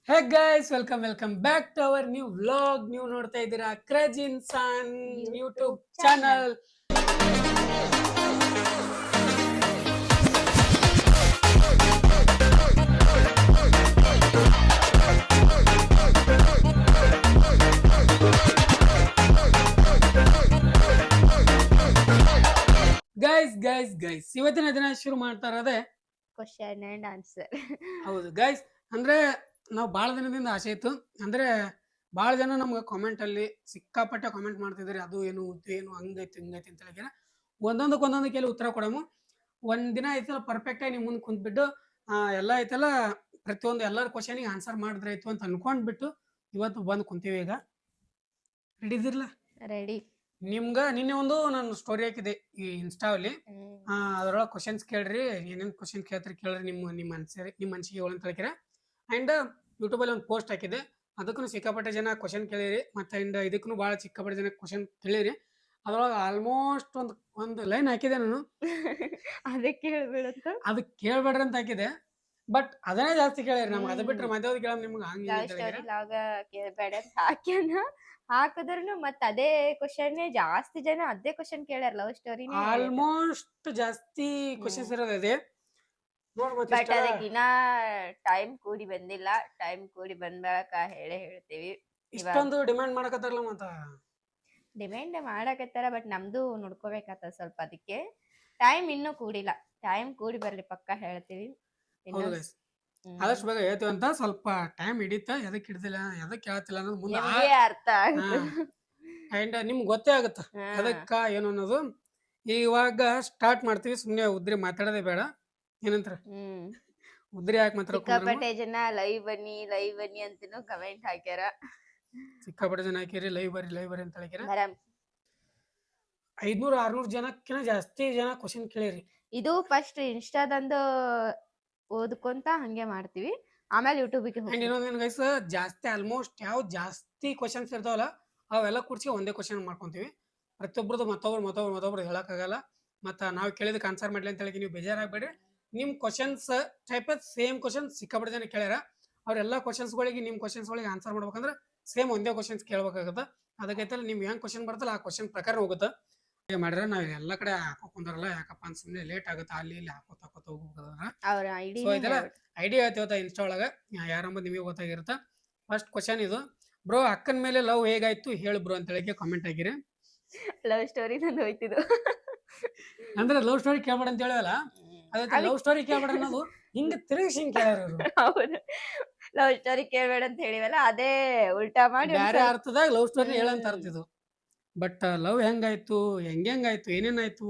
Hey guys, welcome back to our new vlog. ನೀವು ನೋಡ್ತಾ ಇದ್ದೀರಾ craze Insaan YouTube YouTube channel. Channel. Guys ಇವತ್ತಿನ ದಿನ ಶುರು ಮಾಡ್ತಾ ಇರೋದೇ ಕ್ವಶನ್ ಅಂಡ್ ಆನ್ಸರ್. ಹೌದು ಗೈಸ್. ಅಂದ್ರೆ ನಾವು ಭಾಳ ದಿನದಿಂದ ಆಸೆ ಇತ್ತು. ಅಂದ್ರೆ ಭಾಳ ಜನ ನಮ್ಗೆ ಕಾಮೆಂಟ್ ಅಲ್ಲಿ ಸಿಕ್ಕಾಪಟ್ಟೆ ಕಾಮೆಂಟ್ ಮಾಡ್ತಿದ್ದಾರೆ, ಅದು ಏನು ಇದು ಏನು ಹಂಗೈತಿ ಹಿಂಗೈತಿ ಅಂತ ಹೇಳಿದ್ರೆ ಒಂದೊಂದಕ್ಕೆ ಕೇಳಿ ಉತ್ತರ ಕೊಡಮು. ಒಂದ್ ದಿನ ಐತಲ್ಲ ಪರ್ಫೆಕ್ಟ್ ಆಗಿ ನಿಮ್ ಮುಂದೆ ಕುಂತ್ಬಿಟ್ಟು ಎಲ್ಲ ಐತಲ್ಲ ಪ್ರತಿಯೊಂದು ಎಲ್ಲರ ಕ್ವಶನಿಗೆ ಆನ್ಸರ್ ಮಾಡಿದ್ರೆ ಆಯ್ತು ಅಂತ ಅನ್ಕೊಂಡ್ಬಿಟ್ಟು ಇವತ್ತು ಬಂದು ಕುಂತೀವಿ. ಈಗ ರೆಡಿ ಇದಿರಲ್ಲ? ರೆಡಿ. ನಿನ್ನೆ ಒಂದು ನಾನು ಸ್ಟೋರಿ ಹಾಕಿದೆ ಈ ಇನ್ಸ್ಟಾವಲ್ಲಿ. ಅದ್ರೊಳಗೆ ಕ್ವಶನ್ಸ್ ಕೇಳ್ರಿ, ಏನೇನು ಕ್ವಶನ್ ಕೇಳ್ರಿ, ನಿಮ್ಮ ಮನ್ಸಿಗೆ ಹೇಳು ಅಂತ ಹೇಳ್ಕಿರ. ಆ್ಯಂಡ್ ಯೂಟ್ಯೂಬಲ್ಲಿ ಒಂದು ಪೋಸ್ಟ್ ಹಾಕಿದೆ, ಅದಕ್ಕೂ ಸಿಕ್ಕಾಪಟ್ಟೆ ಜನ ಕ್ವಶನ್ ಕೇಳಿರಿ. ಮತ್ತು ಆ್ಯಂಡ್ ಇದಕ್ಕೂ ಭಾಳ ಸಿಕ್ಕಾಪಟ್ಟೆ ಜನ ಕ್ವಶನ್ ಕೇಳಿರಿ. ಅದ್ರೊಳಗೆ ಆಲ್ಮೋಸ್ಟ್ ಒಂದು ಲೈನ್ ಹಾಕಿದೆ ನಾನು, ಅದಕ್ಕೆ ಹೇಳ್ಬಿಡತ್ತ. ಅದಕ್ಕೆ ಕೇಳ್ಬೇಡ್ರಿ ಅಂತ ಹಾಕಿದೆ. ಬಟ್ ಅದನ್ನೇ ಜಾಸ್ತಿ ಕೇಳಿರಿ ನಮ್ಗೆ. ಅದು ಬಿಟ್ರೆ ಮಧ್ಯಾವ್ದು ಕೇಳ ನಿಮ್ಗೆ ಲವ್ ಹಂಗೆ ಸ್ಟೋರಿ ಲಾಗ ಕೇಳ್ಬೇಡ ಅಂತ ಹಾಕ್ಯಾನ. ಹಾಕಿದ್ರು ಮತ್ ಅದೇ ಕ್ವಶನ್ ಜಾಸ್ತಿ ಜನ ಅದೇ ಕ್ವಶನ್ ಕೇಳ್ಯಾರ. ಲವ್ ಸ್ಟೋರಿನೇ ಆಲ್ಮೋಸ್ಟ್ ಜಾಸ್ತಿ ಕ್ವಶನ್ಸ್ ಇರೋದೇ. ಬಟ್ ಅದಕ್ಕಿನ್ನ ಟೈಮ್ ಕೂಡಿ ಬಂದಿಲ್ಲ. ಟೈಮ್ ಕೂಡಿ ಬಂದಾಗ ಹೇಳ್ತೀವಿ. ಇಷ್ಟೊಂದು ಡಿಮ್ಯಾಂಡ್ ಮಾಡಕತ್ತಾರಲ್ಲ ಮತ್ತ ಡಿಮ್ಯಾಂಡ್ ಮಾಡಕತ್ತಾರ, ಬಟ್ ನಮ್ದು ನೋಡ್ಕೋಬೇಕಾಗ್ತದ ಸ್ವಲ್ಪ. ಅದಕ್ಕೆ ಟೈಮ್ ಇನ್ನೂ ಕೂಡಿಲ್ಲ. ಟೈಮ್ ಕೂಡಿ ಬರ್ಲಿ ಪಕ್ಕ ಹೇಳ್ತೀವಿ. ಹೌದು ಗೈಸ್, ಆದಷ್ಟು ಬೇಗ ಹೇಳ್ತೀವಿ ಅಂತ. ಸ್ವಲ್ಪ ಟೈಮ್ ಹಿಡಿತ, ಎದಕ್ ಹಿಡ್ದಿಲ್ಲ ಎದಕ್ ಹೇಳ್ತಿಲ್ಲ ಅನ್ನೋದು ಮುಂದೆ ನಿಮ್ಗೆ ಅರ್ಥ ಅಂಡ್ ನಿಮ್ಗೆ ಗೊತ್ತೇ ಆಗುತ್ತ ಎದಕ್ಕ ಏನು ಅನ್ನೋದು. ಇವಾಗ ಸ್ಟಾರ್ಟ್ ಮಾಡ್ತೀವಿ. ಸುಮ್ನೆ ಉದ್ರಿ ಮಾತಾಡೋದೇ ಬೇಡ. ಏನಂತಾರ? ಉದ್ರಿ ಯಾಕೆ ಮಾತಾಡ? ಸಿಕ್ಕಾಪಟ್ಟೆ ಜನ ಲೈವ್ ಬನ್ನಿ ಅಂತನೂ ಕಮೆಂಟ್ ಹಾಕ್ಯಾರ. ಸಿಕ್ಕಾಪಟ್ಟೆ ಜನ ಹಾಕಿರಿ ಲೈವ್ ಬರ್ರಿ ಅಂತ ಹಾಕ್ಯಾರ. 500-600 ಜನಕ್ಕಿಂತ ಜಾಸ್ತಿ ಜನ ಕ್ವಶನ್ ಕೇಳಿರಿ. ಇದು ಫಸ್ಟ್ ಇನ್ಸ್ಟಾದಂದು ಓದ್ಕೊಂತ ಹಂಗೆ ಮಾಡ್ತೀವಿ, ಆಮೇಲೆ ಯೂಟ್ಯೂಬಿಗೆ ಹೋಗಿ. ಇನ್ನೊಂದೇನು ಗೈಸ್, ಜಾಸ್ತಿ ಆಲ್ಮೋಸ್ಟ್ ಯಾವ ಜಾಸ್ತಿ ಕ್ವಶನ್ಸ್ ಇರ್ತಾವಲ್ಲ ಅವೆಲ್ಲ ಕೂರ್ಸಿ ಒಂದೇ ಕ್ವಶನ್ ಮಾಡ್ಕೊಂತೀವಿ. ಪ್ರತಿಯೊಬ್ಬರದು ಮತ್ತೊಬ್ರು ಹೇಳಕ್ಕಾಗಲ್ಲ. ಮತ್ತು ನಾವು ಕೇಳಿದಕ್ಕೆ ಆನ್ಸರ್ ಮಾಡಲಿ ಅಂತ ಹೇಳಿ ನೀವು ಬೇಜಾರಾಗಬೇಡ್ರಿ. ನಿಮ್ಮ ಕ್ವಶನ್ಸ್ ಟೈಪ್ ಸೇಮ್ ಕ್ವಶನ್ ಸಿಕ್ಕಾಪಟ್ಟೆ ಜನ ಕೇಳ್ಯಾರ. ಅವರೆಲ್ಲ ಕ್ವಶನ್ಸ್ಗಳಿಗೆ ನಿಮ್ಮ ಕ್ವಶನ್ಸ್ಗಳಿಗೆ ಆನ್ಸರ್ ಮಾಡ್ಬೇಕಂದ್ರೆ ಸೇಮ್ ಒಂದೇ ಕ್ವಶನ್ಸ್ ಕೇಳ್ಬೇಕಾಗತ್ತೆ. ಅದಕ್ಕೈತಲ್ಲ ನಿಮ್ಗೆ ಹೆಂಗೆ ಕ್ವಶನ್ ಬರ್ತಲ್ಲ ಆ ಕ್ವಶನ್ ಪ್ರಕಾರ ಹೋಗುತ್ತೆ. ಹೀಗೆ ಮಾಡಿದ್ರೆ ನಾವು ಎಲ್ಲ ಕಡೆ ಹಾಕೊಂಡಾರಲ್ಲ, ಯಾಕಪ್ಪ ಅಂತ ಸುಮ್ಮನೆ ಲೇಟ್ ಆಗುತ್ತೆ. ಅಲ್ಲಿ ಹಾಕೋತ ಹೋಗ್ಬೇಕು. ಸೊ ಇದೆಲ್ಲ ಐಡಿಯಾ ಹೇಳ್ತೀವತ್ತ ಇನ್ಸ್ಟಾ ಒಳಗೆ, ಯಾರಂಬ ನಿಮಗೆ ಗೊತ್ತಾಗಿರುತ್ತೆ. ಫಸ್ಟ್ ಕ್ವಶನ್ ಇದು: ಬ್ರೋ, ಅಕ್ಕನ ಮೇಲೆ ಲವ್ ಹೇಗಾಯ್ತು ಹೇಳು ಬ್ರೋ ಅಂತ ಹೇಳಿ ಕಾಮೆಂಟ್ ಆಗಿರಿ. ಲವ್ ಸ್ಟೋರಿ ನಂದು ಹೋಯ್ತಿದ್ದು. ಅಂದ್ರೆ ಲವ್ ಸ್ಟೋರಿ ಕೇಳ್ಬೇಡ ಅಂತ ಹೇಳಲ್ಲ, ಅದಕ್ಕೆ ಲವ್ ಸ್ಟೋರಿ ಕೇಳ್ಬೇಡ ಅನ್ನೋದು ಹಿಂಗೆ ತಿರುಗಿಸಿ ಹಿಂಗೆ ಕೇಳೋರು. ಹೌದು, ಲವ್ ಸ್ಟೋರಿ ಕೇಳ್ಬೇಡ ಅಂತ ಹೇಳಿವಲ್ಲ, ಅದೇ ಉಲ್ಟಾ ಮಾಡಿ ಬೇರೆ ಅರ್ಥದಾಗ ಲವ್ ಸ್ಟೋರಿ ಹೇಳಂತ ಅರ್ತಿದ್ದು. ಬಟ್ ಲವ್ ಹೆಂಗಾಯ್ತು, ಹೆಂಗಾಯ್ತು, ಏನೇನಾಯ್ತು,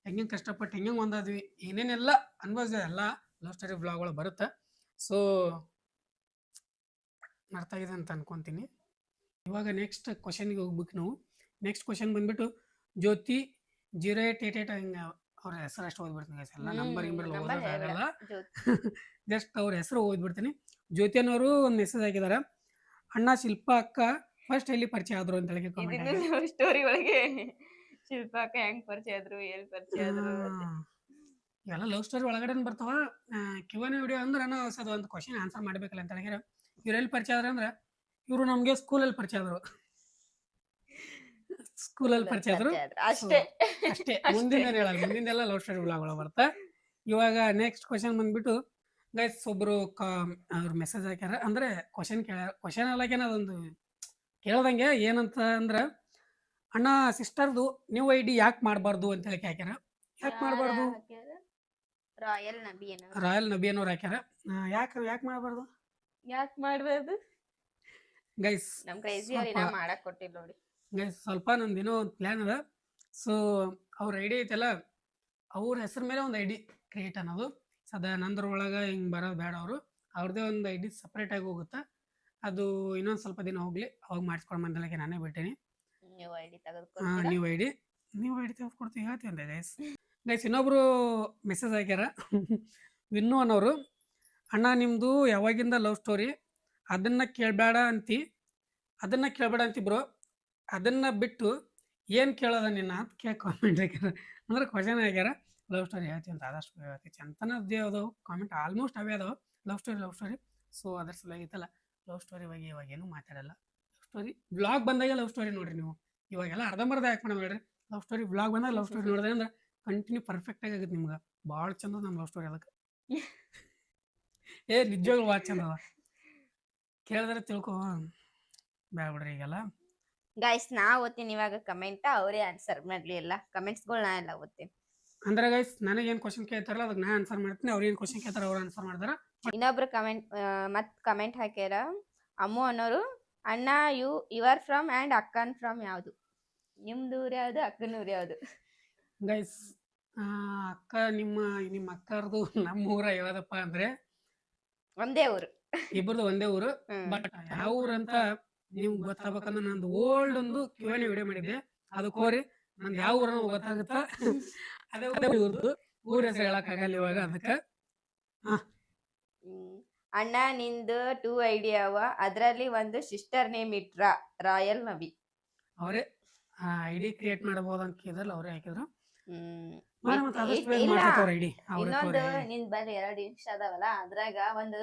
ಹೆಂಗೆ ಕಷ್ಟಪಟ್ಟು ಹೆಂಗೆ ಒಂದಾದ್ವಿ, ಏನೇನೆಲ್ಲ ಅನ್ಭವಿಸಿದೆ ಎಲ್ಲ ಲವ್ ಸ್ಟೋರಿ ಬ್ಲಾಗ್ಗಳು ಬರುತ್ತೆ. ಸೊ ಅರ್ಥ ಆಗಿದೆ ಅಂತ ಅನ್ಕೊಂತೀನಿ. ಇವಾಗ ನೆಕ್ಸ್ಟ್ ಕ್ವಶನ್ಗೆ ಹೋಗ್ಬೇಕು ನಾವು. ನೆಕ್ಸ್ಟ್ ಕ್ವಶನ್ ಬಂದ್ಬಿಟ್ಟು ಜ್ಯೋತಿ 0888 ಹಿಂಗೆ ಅವ್ರ ಹೆಸರು ಅಷ್ಟು ಓದ್ಬಿಡ್ತೀನಿ. ಎಲ್ಲ ನಂಬರ್ ಓದೋದಾಗಲ್ಲ, ಜಸ್ಟ್ ಅವ್ರ ಹೆಸರು ಓದ್ಬಿಡ್ತೀನಿ. ಜ್ಯೋತಿ ಅನ್ನೋರು ಒಂದು ಮೆಸೇಜ್ ಹಾಕಿದಾರೆ: ಅಣ್ಣ, ಶಿಲ್ಪ ಅಕ್ಕ ಫಸ್ಟ್ ಎಲ್ಲಿ ಪರಿಚಯ ಆದ್ರು ಅಂತ ಹೇಳಿ ಕಾಮೆಂಟ್. ಸ್ಟೋರಿ ಒಳಗೆ ಶಿಲ್ಪ ಅಕ್ಕ ಹೆಂಗ್ ಪರಿಚಯ ಆದ್ರು, ಎಲ್ಲಿ ಪರಿಚಯ ಆದ್ರು, ಇವೆಲ್ಲ ಲವ್ ಸ್ಟೋರಿ ಒಳಗಡೆ ಬರ್ತಾವ. Q&A ವಿಡಿಯೋ ಅಂದ್ರೆ ಹೊಸದು ಒಂದು ಕ್ವಶನ್ ಆನ್ಸರ್ ಮಾಡ್ಬೇಕಲ್ಲ ಅಂತ ಹೇಳಿದ್ರೆ, ಇವ್ರು ಎಲ್ಲಿ ಪರಿಚಯ ಆದ್ರೆ ಅಂದ್ರೆ ಇವರು ನಮಗೆ ಸ್ಕೂಲಲ್ಲಿ ಪರಿಚಯ ಆದರು. ಸ್ಕೂಲಲ್ಲಿ ಪರಿಚಯ ಆದ್ರು ಅಷ್ಟೇ. ಮುಂದಿನ ಹೇಳಲ್ಲ, ಮುಂದಿಂದೆಲ್ಲ ಲವ್ ಸ್ಟೋರಿ ಬ್ಲಾಗ್ಗಳು ಬರ್ತಾ. ಇವಾಗ ನೆಕ್ಸ್ಟ್ ಕ್ವಶನ್ ಬಂದ್ಬಿಟ್ಟು ಗೈಸ್, ಒಬ್ರು ಅವ್ರು ಮೆಸೇಜ್ ಹಾಕ್ಯಾರ. ಅಂದ್ರೆ ಕ್ವಶನ್ ಎಲ್ಲಕೇನ ಅದೊಂದು ಕೇಳ್ದಂಗೆ ಏನಂತ ಅಂದ್ರೆ, ಅಣ್ಣ ಸಿಸ್ಟರ್ದು ನ್ಯೂ ID ಯಾಕೆ ಮಾಡಬಾರ್ದು ಅಂತ ಹೇಳಿ ಹಾಕ್ಯಾರ. ಯಾಕೆ ಮಾಡಬಾರ್ದು? ರಾಯಲ್ ನಬಿ ಅನ್ನೋರು ಹಾಕ್ಯಾರ. ಯಾಕೆ ಮಾಡಬಾರ್ದು? ಗೈಸ್ ನಮ್ ಕ್ರೇಜಿ ಮಾಡಕ್ ಕೊಟ್ಟಿಲ್ಲ ನೋಡಿ ಗೈಸ್. ಸ್ವಲ್ಪ ನಂದೇನೋ ಒಂದು ಪ್ಲಾನ್ ಅದ. ಸೊ ಅವ್ರ ID ಐತಲ್ಲ, ಅವ್ರ ಹೆಸರು ಮೇಲೆ ಒಂದು ID ಕ್ರಿಯೇಟ್ ಅನ್ನೋದು. ಸದಾ ನಂದ್ರೊಳಗೆ ಹಿಂಗೆ ಬರೋದು ಬೇಡ. ಅವ್ರದ್ದೇ ಒಂದು ID ಸಪ್ರೇಟ್ ಆಗಿ ಹೋಗುತ್ತೆ. ಅದು ಇನ್ನೊಂದು ಸ್ವಲ್ಪ ದಿನ ಹೋಗ್ಲಿ, ಅವಾಗ ಮಾಡಿಸ್ಕೊಂಡು ಬಂದಲಕ್ಕೆ ನಾನೇ ಬಿಟ್ಟೇನಿ. ನೀವು ID ತೆಗೆದುಕೊಡ್ತೀವಿ ಹೇಳ್ತೀವಿ ಅಂತ ಗೈಸ್. ಇನ್ನೊಬ್ರು ಮೆಸೇಜ್ ಹಾಕ್ಯಾರ, ವಿನ್ನು ಅನ್ನೋರು: ಅಣ್ಣ, ನಿಮ್ಮದು ಯಾವಾಗಿಂದ ಲವ್ ಸ್ಟೋರಿ? ಅದನ್ನು ಕೇಳಬೇಡ ಅಂತಿ ಬ್ರೋ. ಅದನ್ನು ಬಿಟ್ಟು ಏನು ಕೇಳೋದ ನಿನ್ನ ಅಂತ ಕಾಮೆಂಟ್ ಹಾಕ್ಯಾರ. ಅಂದ್ರೆ ಕ್ವಶನ್ ಹಾಕ್ಯಾರ. ಲವ್ ಸ್ಟೋರಿ ಹೇಳ್ತೀವಿ ಅಂತ ಆದಷ್ಟು ಹೇಳ್ತೀವಿ. ಚಂತನದ್ದೇ ಅದಾವು ಕಾಮೆಂಟ್, ಆಲ್ಮೋಸ್ಟ್ ಅವೇ ಅದಾವೆ ಲವ್ ಸ್ಟೋರಿ. ಸೊ ಅದ್ರ ಸಲುವಾಗಿ ಐತಲ್ಲ ಲವ್ ಸ್ಟೋರಿ ಬಗ್ಗೆ ಇವಾಗ ಏನು ಮಾತಾಡಲ್ಲ. ಲವ್ ಸ್ಟೋರಿ ವ್ಲಾಗ್ ಬಂದಾಗ ಲವ್ ಸ್ಟೋರಿ ನೋಡ್ರಿ ನೀವು. ಇವಾಗೆಲ್ಲ ಅರ್ಧಂಬರ್ಧ ಯಾಕೆ ಮಾಡೋಣ ಹೇಳ್ರಿ. ಲವ್ ಸ್ಟೋರಿ ವ್ಲಾಗ್ ಬಂದಾಗ ಲವ್ ಸ್ಟೋರಿ ನೋಡಿದ್ರೆ ಅಂದ್ರೆ ಕಂಟಿನ್ಯೂ ಪರ್ಫೆಕ್ಟ್ ಆಗಿ ಆಗುತ್ತೆ ನಿಮ್ಗೆ. ಭಾಳ ಚಂದ ನಮ್ಮ ಲವ್ ಸ್ಟೋರಿ ಅದಕ್ಕೆ. ನಿಜವಾಗ್ಲೂ ಭಾಳ ಚಂದ ಅದ. ಕೇಳಿದ್ರೆ ತಿಳ್ಕೊ ಬೇಡ ಬಿಡ್ರಿ ಈಗೆಲ್ಲ. ಗೈಸ್ ನಾ ಓದ್ತೀನಿ ಇವಾಗ ಕಮೆಂಟ್, ಅವರೇ ಆನ್ಸರ್ ಮಾಡ್ಲಿ ಎಲ್ಲ ಕಮೆಂಟ್ಸ್ಗಳು ನಾ ಎಲ್ಲ ಓದ್ತೀನಿ. ಅಂದ್ರೆ ಗೈಸ್ ನನಗೇನು ಕ್ವಶನ್ ಕೇಳ್ತಾರಲ್ಲ ಅದಕ್ಕೆ ನಾ ಆನ್ಸರ್ ಮಾಡ್ತೀನಿ, ಅವ್ರು ಏನು ಕ್ವಶನ್ ಕೇಳ್ತಾರ ಅವ್ರು ಆನ್ಸರ್ ಮಾಡ್ತಾರ. ಇನ್ನೊಬ್ರು ಕಮೆಂಟ್ ಹಾಕ್ಯಾರ ಅಮ್ಮು ಅನ್ನೋರು, ಅಣ್ಣ ಯು ಆರ್ ಫ್ರಮ್ ಆ್ಯಂಡ್ ಅಕ್ಕನ್ ಫ್ರಮ್ ಯಾವುದು? ನಿಮ್ದು ಊರು ಯಾವುದು, ಅಕ್ಕನ ಊರು ಯಾವುದು? ಗೈಸ್ ಅಕ್ಕ ನಿಮ್ಮ ಅಕ್ಕರ್ದು ನಮ್ಮ ಊರ ಯಾವ್ದಪ್ಪ ಅಂದ್ರೆ ಒಂದೇ ಊರು, ಇಬ್ಬರದು ಒಂದೇ ಊರು. ಬಟ್ ಯಾವ ಊರು ಅಂತ ನಿಮ್ಗೆ ಗೊತ್ತಾಗ್ಬೇಕಂದ್ರೆ ನಂದು ಓಲ್ಡ್ ಒಂದು Q&A ವಿಡಿಯೋ ಮಾಡಿದ್ದೆ, ಅದಕ್ಕೆ ಹೋರಿ ನಂದು ಯಾವ ಊರ ಗೊತ್ತಾಗುತ್ತಾ. ಅದೇ ಊರ್ದು ಊರ ಹೆಸರು ಹೇಳಕ್ಕಾಗಲ್ಲ ಇವಾಗ ಅದಕ್ಕೆ. ಅಣ್ಣ ನಿಂದು 2 ಐಡಿಯಾ ಅವ, ಅದ್ರಲ್ಲಿ ಒಂದು ಸಿಸ್ಟರ್ ನೇಮ್ ಇಟ್ರ ರಾಯಲ್ ನಬಿ. ಅವರೇ ಐಡಿ ಕ್ರಿಯೇಟ್ ಮಾಡಬಹುದು ಅಂತ ಕೇಳಿದ್ರಲ್ಲ ಅವರೇ ಹಾಕಿದ್ರು. ಇನ್ನೊಂದು ನಿನ್ ಬರೀ 2 ಇನ್ಸ್ಟಾ ಅದಾವಲ್ಲ ಅದ್ರಾಗ ಒಂದು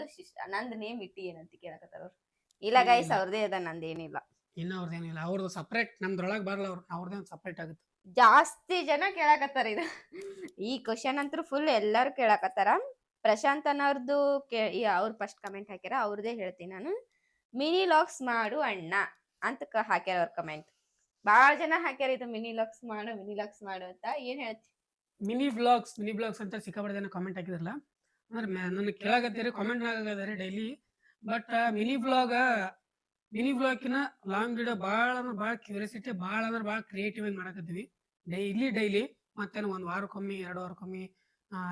ನಂದ್ ನೇಮ್ ಇಟ್ಟಿ ಏನಂತ ಕೇಳಕತ್ತಾರ ಅವ್ರು. ಇಲ್ಲ ಗೈಸ್ ಅವ್ರದೇ ಅದ, ನಂದೇನಿಲ್ಲ. ಇನ್ನ ಅವ್ರದ್ದೇನಿಲ್ಲ, ಅವ್ರದ್ದು ಸಪ್ರೇಟ್, ನಮ್ದ್ರೊಳಗೆ ಬರಲ್ಲ. ಅವ್ರದೇ ಸಪ್ರೇಟ್ ಆಗುತ್ತೆ. ಜಾಸ್ತಿ ಜನ ಕೇಳಕತ್ತಾರ ಇದು ಈ ಕ್ವಶನ್ ಅಂತೂ ಫುಲ್ ಎಲ್ಲಾರು ಕೇಳಕತ್ತಾರ. ಪ್ರಶಾಂತ್ ಅನ್ನೋರ್ದು ಅವ್ರು ಫಸ್ಟ್ ಕಮೆಂಟ್ ಹಾಕ್ಯಾರ, ಅವ್ರದೇ ಹೇಳ್ತೀನಿ ನಾನು. ಮಿನಿ ಲಾಕ್ಸ್ ಮಾಡು ಅಣ್ಣ ಅಂತ ಹಾಕ್ಯಾರ ಅವ್ರ ಕಮೆಂಟ್. ಬಾಳ ಜನ ಹಾಕ್ಯಾರ ಇದು ಮಿನಿ ಲಾಕ್ಸ್ ಮಾಡು ಅಂತ. ಏನ್ ಹೇಳ್ತಿ? ಮಿನಿ ಬ್ಲಾಗ್ಸ್ ಅಂತ ಸಿಕ್ಕಾಪಟ್ಟೆ ಜನ ಕಾಮೆಂಟ್ ಹಾಕಿದ್ರಲ್ಲ, ಅಂದ್ರೆ ನನಗೆ ಕೇಳಾಕತ್ತೀರಿ, ಕಾಮೆಂಟ್ ಹಾಕಿದಾರೆ ಡೈಲಿ. ಬಟ್ ಮಿನಿ ಬ್ಲಾಗಿನ ಲಾಂಗ್ ವಿಡಿಯೋ ಭಾಳ ಕ್ಯೂರಿಯಾಸಿಟಿ, ಭಾಳ ಕ್ರಿಯೇಟಿವ್ ಆಗಿ ಮಾಡಕತ್ತೀವಿ ಡೈಲಿ. ಮತ್ತೇನು 1 ವಾರಕ್ಕೊಮ್ಮೆ 2 ವಾರಕ್ಕೊಮ್ಮೆ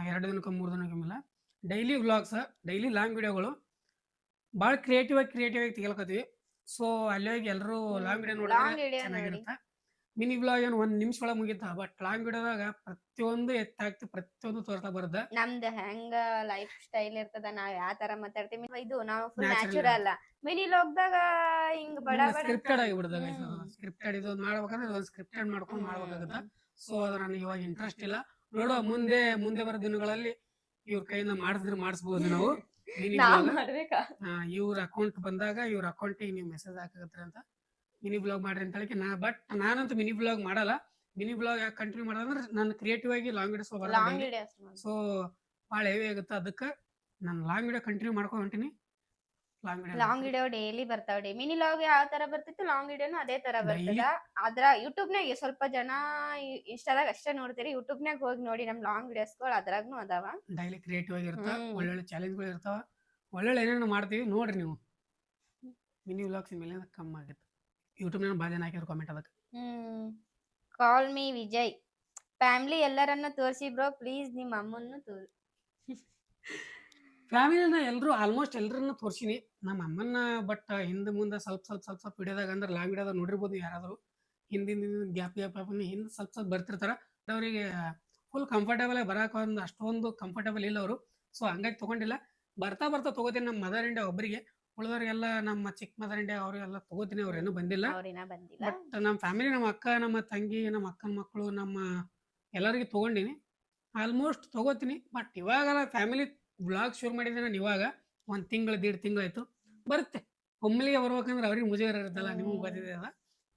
2 ದಿನಕ್ಕೊಮ್ಮೆ 3 ದಿನಕ್ಕೊಮ್ಮಿಲ್ಲ, ಡೈಲಿ ವ್ಲಾಗ್ಸ್, ಡೈಲಿ ಲಾಂಗ್ ವಿಡಿಯೋಗಳು ಭಾಳ ಕ್ರಿಯೇಟಿವ್ ಆಗಿ ತೆಗಿಲಕತ್ತೀವಿ. ಸೊ ಅಲ್ಲಿ ಹೋಗಿ ಎಲ್ಲರೂ ಲಾಂಗ್ ವಿಡಿಯೋ ನೋಡಿದ್ರೆ ಚೆನ್ನಾಗಿರುತ್ತೆ. ಮಿನಿ ಬ್ಲಾಗ್ ಏನು 1 ನಿಮಿಷ ಒಳಗೆ ಮುಗಿತಾ, ಬಟ್ ಲಾಂಗ್ ವಿಡಿಯೋದಾಗ ಪ್ರತಿಯೊಂದು ಎತ್ತಾಗ್ತಿ, ಪ್ರತಿಯೊಂದು ತೋರ್ತಾ ಬರುತ್ತೆ. ನಮ್ದು ಹೆಂಗ ಲೈಫ್ ಸ್ಟೈಲ್ ಇರ್ತದ, ನಾವ್ ಯಾವ ತರ ಮಾತಾಡ್ತೀವಿ, ಇದು ನಾವು ಫುಲ್ ನ್ಯಾಚುರಲ್. ಮಿನಿ ಲಾಗ್ದಾಗ ಹಿಂಗ್ ಬಡ ಸ್ಕ್ರಿಪ್ಟೆಡ್ ಆಗಿಬಿಡ್ದಾಗ, ಸ್ಕ್ರಿಪ್ಟೆಡ್ ಇದು ಮಾಡ್ಬೇಕಂದ್ರೆ ಒಂದು ಸ್ಕ್ರಿಪ್ಟೆಡ್ ಮಾಡ್ಕೊಂಡು ಮಾಡ್ಬೇಕಾಗುತ್ತೆ. ಸೊ ಅದು ನನಗೆ ಇವಾಗ ಇಂಟ್ರೆಸ್ಟ್ ಇಲ್ಲ. ನೋಡುವ ಮುಂದೆ ಬರೋ ದಿನಗಳಲ್ಲಿ ಇವ್ರ ಕೈಯಿಂದ ಮಾಡಿಸ್ಬೋದು ನಾವು. ಇವ್ರ ಅಕೌಂಟ್ ಬಂದಾಗ ಇವ್ರ ಅಕೌಂಟಿಗೆ ನೀವು ಮೆಸೇಜ್ ಹಾಕತ್ತೀರ ಅಂತ ಮಿನಿ ಬ್ಲಾಗ್ ಮಾಡ್ರಿ ಅಂತ ಹೇಳಿ. ನಾನಂತೂ ಮಿನಿ ಬ್ಲಾಗ್ ಮಾಡಲ್ಲ. ಮಿನಿ ಬ್ಲಾಗ್ ಯಾಕೆ ಕಂಟಿನ್ಯೂ ಮಾಡೋದಂದ್ರೆ ನಾನು ಕ್ರಿಯೇಟಿವ್ ಆಗಿ ಲಾಂಗ್ ವಿಡಿಯೋಸ್ ಸೊ ಭಾಳ ಹೆವಿ ಆಗುತ್ತೆ. ಅದಕ್ಕೆ ನಾನು ಲಾಂಗ್ ವಿಡಿಯೋ ಕಂಟಿನ್ಯೂ ಮಾಡ್ಕೊಂಡು ಹೊಂಟೀನಿ. ಲಾಂಗ್ ವಿಡಿಯೋ ಡೈಲಿ ಬರ್ತಾವ. ಮಿನಿ ಲಾಗ್ ಯಾವ ತರ ಬರ್ತಿತ್ತು, ಲಾಂಗ್ ವಿಡಿಯೋನು ಅದೇ ತರ ಬರ್ತದ. ಅದ್ರ ಯೂಟ್ಯೂಬ್ನಾಗ ಸ್ವಲ್ಪ ಜನ ಇನ್ಸ್ಟಾದಾಗ ಅಷ್ಟೇ ನೋಡ್ತೀರಿ, ಯೂಟ್ಯೂಬ್ನಾಗ ಹೋಗಿ ನೋಡಿ ನಮ್ ಲಾಂಗ್ ವಿಡಿಯೋಸ್ಗಳು ಅದ್ರಾಗ್ನು ಅದಾವ. ಡೈಲಿ ಕ್ರಿಯೇಟಿವ್ ಆಗಿರ್ತಾವ, ಒಳ್ಳೊಳ್ಳೆ ಚಾಲೆಂಜ್ಗಳು ಇರ್ತಾವ, ಒಳ್ಳೊಳ್ಳೆ ಏನೇನು ಮಾಡ್ತೀವಿ ನೋಡ್ರಿ ನೀವು. ಮಿನಿ ವ್ಲಾಗ್ಸ್ ಮೇಲೆ ಕಮ್ಮಿ ಆಗುತ್ತೆ. ಯೂಟ್ಯೂಬ್ನಾಗ ಭಾಳ ಜನ ಹಾಕಿದ್ರು ಕಾಮೆಂಟ್ ಅದಕ್ಕೆ. ಕಾಲ್ ಮೀ ವಿಜಯ್, ಫ್ಯಾಮಿಲಿ ಎಲ್ಲರನ್ನ ತೋರಿಸಿ ಬ್ರೋ ಪ್ಲೀಸ್, ನಿಮ್ಮ ಅಮ್ಮನ್ನು ತೋರಿಸಿ. ಫ್ಯಾಮಿಲಿನ ಆಲ್ಮೋಸ್ಟ್ ಎಲ್ಲರನ್ನ ತೋರಿಸಿನಿ, ನಮ್ಮ ಅಮ್ಮನ್ನ. ಬಟ್ ಹಿಂದೆ ಮುಂದೆ ಸ್ವಲ್ಪ ವಿಡಿಯೋದಾಗ ಅಂದ್ರೆ ಲಾಂಗ್ ವಿಡಿಯೋದಾಗ ನೋಡಿರ್ಬೋದು ಯಾರಾದರೂ. ಹಿಂದಿನ ಗ್ಯಾಪ್ ಹಿಂದೆ ಸ್ವಲ್ಪ ಬರ್ತಿರ್ತಾರ. ಅವರಿಗೆ ಫುಲ್ ಕಂಫರ್ಟೇಬಲ್ ಆಗಿ ಬರಕ್ಕೆ ಅಷ್ಟೊಂದು ಕಂಫರ್ಟೇಬಲ್ ಇಲ್ಲ ಅವರು. ಸೊ ಹಂಗಾಗಿ ತೊಗೊಂಡಿಲ್ಲ. ಬರ್ತಾ ತಗೋತೀನಿ. ನಮ್ಮ ಮದರ್ ಇಂಡಿಯಾ ಒಬ್ಬರಿಗೆ, ಉಳಿದವ್ರಿಗೆಲ್ಲ ನಮ್ಮ ಚಿಕ್ಕ ಮದರ್ ಇಂಡಿಯಾ ಅವ್ರಿಗೆಲ್ಲ ತಗೋತೀನಿ. ಅವ್ರೇನು ಬಂದಿಲ್ಲ. ಬಟ್ ನಮ್ಮ ಫ್ಯಾಮಿಲಿ, ನಮ್ಮ ಅಕ್ಕ, ನಮ್ಮ ತಂಗಿ, ನಮ್ಮ ಅಕ್ಕನ ಮಕ್ಕಳು, ನಮ್ಮ ಎಲ್ಲರಿಗೆ ತೊಗೊಂಡಿನಿ. ಆಲ್ಮೋಸ್ಟ್ ತಗೋತೀನಿ. ಬಟ್ ಇವಾಗ ಫ್ಯಾಮಿಲಿ ವ್ಲಾಗ್ ಶುರು ಮಾಡಿದ್ರೆ ನಾನು ಇವಾಗ 1 ತಿಂಗಳು 1.5 ತಿಂಗಳಾಯ್ತು. ಬರುತ್ತೆ ಒಮ್ಮೆಲಿಗೆ ಬರ್ಬೇಕಂದ್ರೆ ಅವ್ರಿಗೆ ಮುಜುಗರ ಇರುತ್ತಲ್ಲ, ನಿಮಗೆ ಗೊತ್ತಿದೆ ಅಲ್ಲ.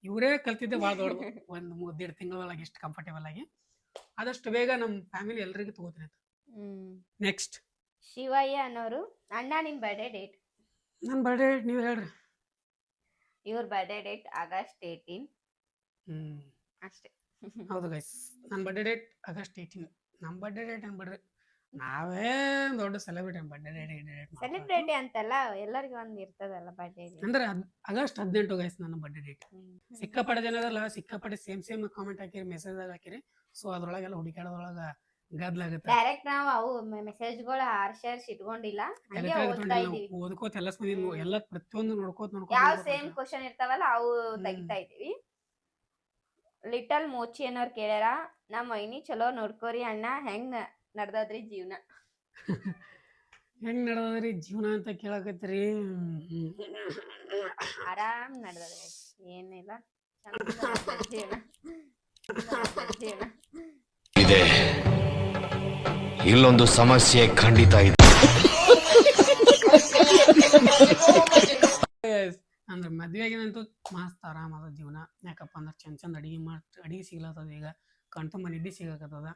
ಇವರೇ ಕಲ್ತಿದ್ದೆ ಭಾಳ ದೊಡ್ಡದು. 1.5 ತಿಂಗಳೊಳಗೆ ಎಷ್ಟು ಕಂಫರ್ಟೇಬಲ್ ಆಗಿ. ಆದಷ್ಟು ಬೇಗ ನಮ್ಮ ಫ್ಯಾಮಿಲಿ ಎಲ್ಲರಿಗೂ ತಗೋತೀನಿ. ನೆಕ್ಸ್ಟ್ ಶಿವಯ್ಯ ಅನ್ನೋರು, ಅಣ್ಣ ನಿನ್ ಬರ್ಡೇ ಡೇಟ್? ನನ್ನ ಬರ್ಡೇ ಡೇಟ್ ನೀವು ಹೇಳ್ರಿ. ಇವ್ರ ಬರ್ಡೇ ಡೇಟ್ ಆಗಸ್ಟ್ 18 ಅಷ್ಟೇ. ಹೌದು ಗೈಸ್, ನನ್ನ ಬರ್ಡೇ ಡೇಟ್ ಆಗಸ್ಟ್ 18. ನಮ್ಮ ಬರ್ಡೇ ಡೇಟ್ ಅನ್ಬಿಡ್ರಿ, ನಾವೇ ದೊಡ್ಡ ಸೆಲೆಬ್ರಿಟಿ. ಬರ್ಡೇ ಡೇಟ್ ಸೆಲೆಬ್ರಿಟಿ ಅಂತಲ್ಲ, ಎಲ್ಲರಿಗೂ ಒಂದು ಇರ್ತದಲ್ಲ ಬರ್ಡೇ ಡೇಟ್. ಅಂದ್ರೆ ಆಗಸ್ಟ್ 18 ಗೈಸ್ ನನ್ನ ಬರ್ಡೇ ಡೇಟ್. ಸಿಕ್ಕಾಪಟ್ಟೆ ಜನ ಅದಲ್ಲ, ಸಿಕ್ಕಾಪಟ್ಟೆ ಸೇಮ್ ಕಾಮೆಂಟ್ ಹಾಕಿರಿ, ಮೆಸೇಜ್ ಹಾಕಿರಿ. ಸೊ ಅದ್ರೊಳಗೆಲ್ಲ ಹುಡುಕಾಡೋದ್ರೊಳಗ ಗದ್ಲಾಗುತ್ತೆ. ಡೈರೆಕ್ಟ್ ನಾವು ಅವು ಮೆಸೇಜ್ಗಳು ಆರ್ಶೇರ್ಸ್ ಇಟ್ಕೊಂಡಿಲ್ಲ, ಹಂಗೆ ಓದ್ತಾ ಇದೀವಿ. ಓದ್ಕೋತ ಎಲ್ಲ ಪ್ರತಿಯೊಂದು ನೋಡ್ಕೋತ ಯಾವ ಸೇಮ್ ಕ್ವಶನ್ ಇರ್ತಾವಲ್ಲ ಅವು ತೆಗಿತಾ ಇದೀವಿ. ಲಿಟಲ್ ಮೋಚಿ ಅನ್ನೋರ್ ಕೇಳ್ಯಾರ, ನಮ್ಮ ಮೈನಿ ಚಲೋ ನೋಡ್ಕೋರಿ ಅಣ್ಣ, ಹೆಂಗ್ ನಡ್ದದ್ರಿ ಜೀವನ? ಹೆಂಗ್ ನಡ್ದದ್ರಿ ಜೀವನ ಅಂತ ಕೇಳಕತ್ತೀರಿ. ಆರಾಮ್ ನಡ್ದದ್ರಿ, ಏನಿಲ್ಲ, ಜೀವನ ಇದೆ. ಇಲ್ಲೊಂದು ಸಮಸ್ಯೆ ಖಂಡಿತ ಇದೆ. ಮದ್ವೆ ಆಗಿನಂತೂ ಮಸ್ತ್ ಆರಾಮ ಅದ ಜೀವನ. ಯಾಕಪ್ಪ ಅಂದ್ರೆ ಚಂದ ಅಡಿಗೆ ಸಿಗ್ಲತ್ತದ ಈಗ, ಕಣ್ತುಂಬ ನಿದ್ದೆ ಸಿಗಕತ್ತದ,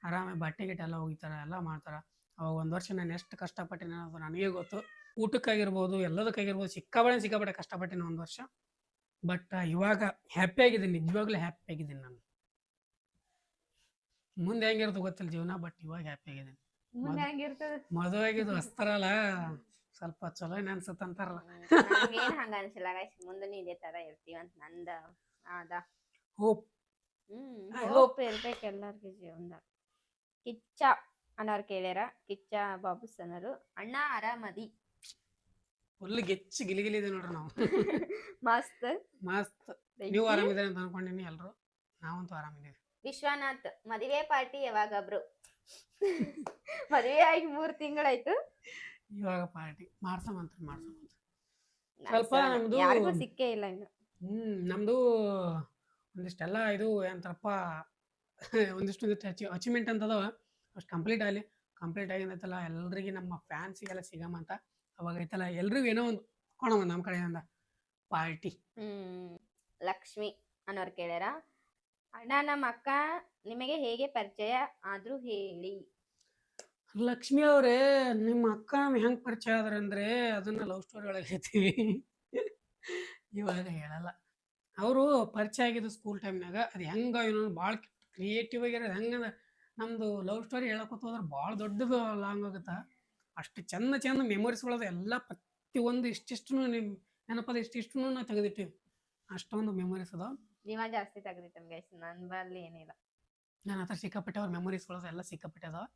ಆರಾಮಾಗಿ ಬಟ್ಟೆ ಗಿಟ್ಟೆ ಎಲ್ಲ ಒಗಿತಾರ, ಎಲ್ಲ ಮಾಡ್ತಾರ. ಅವಾಗ ಒಂದು ವರ್ಷ ನಾನು ಎಷ್ಟು ಕಷ್ಟಪಟ್ಟಿನ ಅದು ನನಗೆ ಗೊತ್ತು. ಊಟಕ್ಕಾಗಿರ್ಬೋದು, ಎಲ್ಲದಕ್ಕಾಗಿರ್ಬೋದು, ಸಿಕ್ಕಾಪಟ್ಟೆ ಕಷ್ಟಪಟ್ಟಿನ ಒಂದು ವರ್ಷ. ಬಟ್ ಇವಾಗ ಹ್ಯಾಪಿ ಆಗಿದ್ದೀನಿ, ನಿಜವಾಗ್ಲೂ ಹ್ಯಾಪಿ ಆಗಿದ್ದೀನಿ ನಾನು. ಮುಂದೆ ಹೆಂಗಿರ್ತದೆ ಗೊತ್ತಿಲ್ಲ ಜೀವನ, ಬಟ್ ಇವಾಗ ಹ್ಯಾಪಿ ಆಗಿದ್ದೀನಿ. ಮುಂದೆ ಹೆಂಗಿರ್ತದ? ಮದುವೆ ಆಗಿದ್ದು ಹಸ್ತಾರಲ್ಲ ಸ್ವಲ್ಪ ಚಲೋ ಅನ್ಸುತ್ತೆ ಅಂತಾರಲ್ಲ. ಏನ್ ಹಂಗ ಅನ್ಸಿಲ್ಲ ಗೈಸ್, ಮುಂದೂ ಇದೇ ತರ ಇರ್ತೀವಂತ ನಂದ ಅದ. ಹೋಪ್. ಹೋಪ್ ಇರ್ಬೇಕು ಎಲ್ಲಾರ್ಗು ಜೀವನದಾಗ. ಕಿಚ್ಚ ಅನ್ನೋರು ಕೇಳ್ಯಾರ, ಕಿಚ್ಚ ಬಾಬುಸ್ ಅನ್ನೋರು, ಅಣ್ಣ ಆರಾಮದಿ? ಫುಲ್ ಗೆಚ್ಚು ಗಿಲಿಗಿಲಿದೆ ನೋಡ್ರಿ ನಾವು. ಮಸ್ತ್ ಮಸ್ತ್. ನೀವು ಆರಾಮಿದ್ದೀರಿ ಅಂತ ಅನ್ಕೊಂಡಿನಿ, ಎಲ್ರು ನಾವಂತೂ ಆರಾಮಿದ್ದೀವಿ. ವಿಶ್ವನಾಥ್, ಮದುವೆ ಪಾರ್ಟಿ ಯಾವಾಗ ಬ್ರೋ? ಮದುವೆ ಆಗಿ 3 ತಿಂಗಳಾಯ್ತು, ಇವಾಗ ಪಾರ್ಟಿ ಮಾಡ್ಸಮಂತ. ಸ್ವಲ್ಪ ನಮ್ದು ಯಾರಿಗೂ ಸಿಕ್ಕೇ ಇಲ್ಲ ಇನ್ನು. ನಮ್ದು ಒಂದಿಷ್ಟೆಲ್ಲ ಇದು ಏನಂತಾರಪ್ಪ, ಒಂದಿಷ್ಟು ಅಚೀವ್ಮೆಂಟ್ ಅಂತದವ, ಅಷ್ಟು ಕಂಪ್ಲೀಟ್ ಆಗಿಂದೈತಲ್ಲ ಎಲ್ರಿಗೆ, ನಮ್ಮ ಫ್ಯಾನ್ಸಿಗೆಲ್ಲ ಸಿಗಮಂತ. ಅವಾಗ ಐತಲ್ಲ ಎಲ್ರಿಗೂ ಏನೋ ಒಂದು ಕೊಡಮ ನಮ್ಮ ಕಡೆಯಿಂದ ಪಾರ್ಟಿ. ಲಕ್ಷ್ಮಿ ಅನ್ನೋರು ಕೇಳ್ಯಾರ, ಅಣ್ಣ ನಮ್ಮ ಅಕ್ಕ ನಿಮಗೆ ಹೇಗೆ ಪರಿಚಯ ಆದ್ರೂ ಹೇಳಿ. ಲಕ್ಷ್ಮಿ ಅವರೇ, ನಿಮ್ಮ ಅಕ್ಕ ಹೆಂಗ್ ಪರಿಚಯ ಆದ್ರ ಅಂದ್ರೆ ಅದನ್ನ ಲವ್ ಸ್ಟೋರಿ ಒಳಗೆ ಹೇಳ್ತೀವಿ, ಇವಾಗ ಹೇಳಲ್ಲ. ಅವರು ಪರಿಚಯ ಆಗಿದ್ದು ಸ್ಕೂಲ್ ಟೈಮ್ನಾಗ. ಅದು ಹೆಂಗ ಇನ್ನೊಂದು ಭಾಳ ಕ್ರಿಯೇಟಿವ್ ಆಗಿರೋದು ಹೆಂಗಂದ್ರೆ, ನಮ್ದು ಲವ್ ಸ್ಟೋರಿ ಹೇಳಕೊತ ಹೋದ್ರೆ ಭಾಳ ದೊಡ್ಡದು ಲಾಂಗ್ ಆಗುತ್ತಾ. ಅಷ್ಟು ಚಂದ ಮೆಮೊರೀಸ್ಗಳದು ಎಲ್ಲ, ಪ್ರತಿಯೊಂದು ಇಷ್ಟಿಷ್ಟು ನಿಮ್ಮ ನೆನಪದ ಇಷ್ಟಿಷ್ಟು ನಾವು ತೆಗೆದಿಟ್ಟಿವಿ, ಅಷ್ಟೊಂದು ಮೆಮೊರೀಸ್ ಅದಾವ. ನೀವ ಜಾಸ್ತಿ ತೆಗೆದಿಟ್ಟೆ ಗೈಸ್, ನನ್ನ ಬಲ್ಲಿ ಏನಿಲ್ಲ. ನನ್ನ ಹತ್ರ ಸಿಕ್ಕಾಪಟ್ಟೆ ಅವ್ರ ಮೆಮೊರೀಸ್ಗಳದು ಎಲ್ಲ ಸಿಕ್ಕಾಪಟ್ಟೆ ಅದಾವ.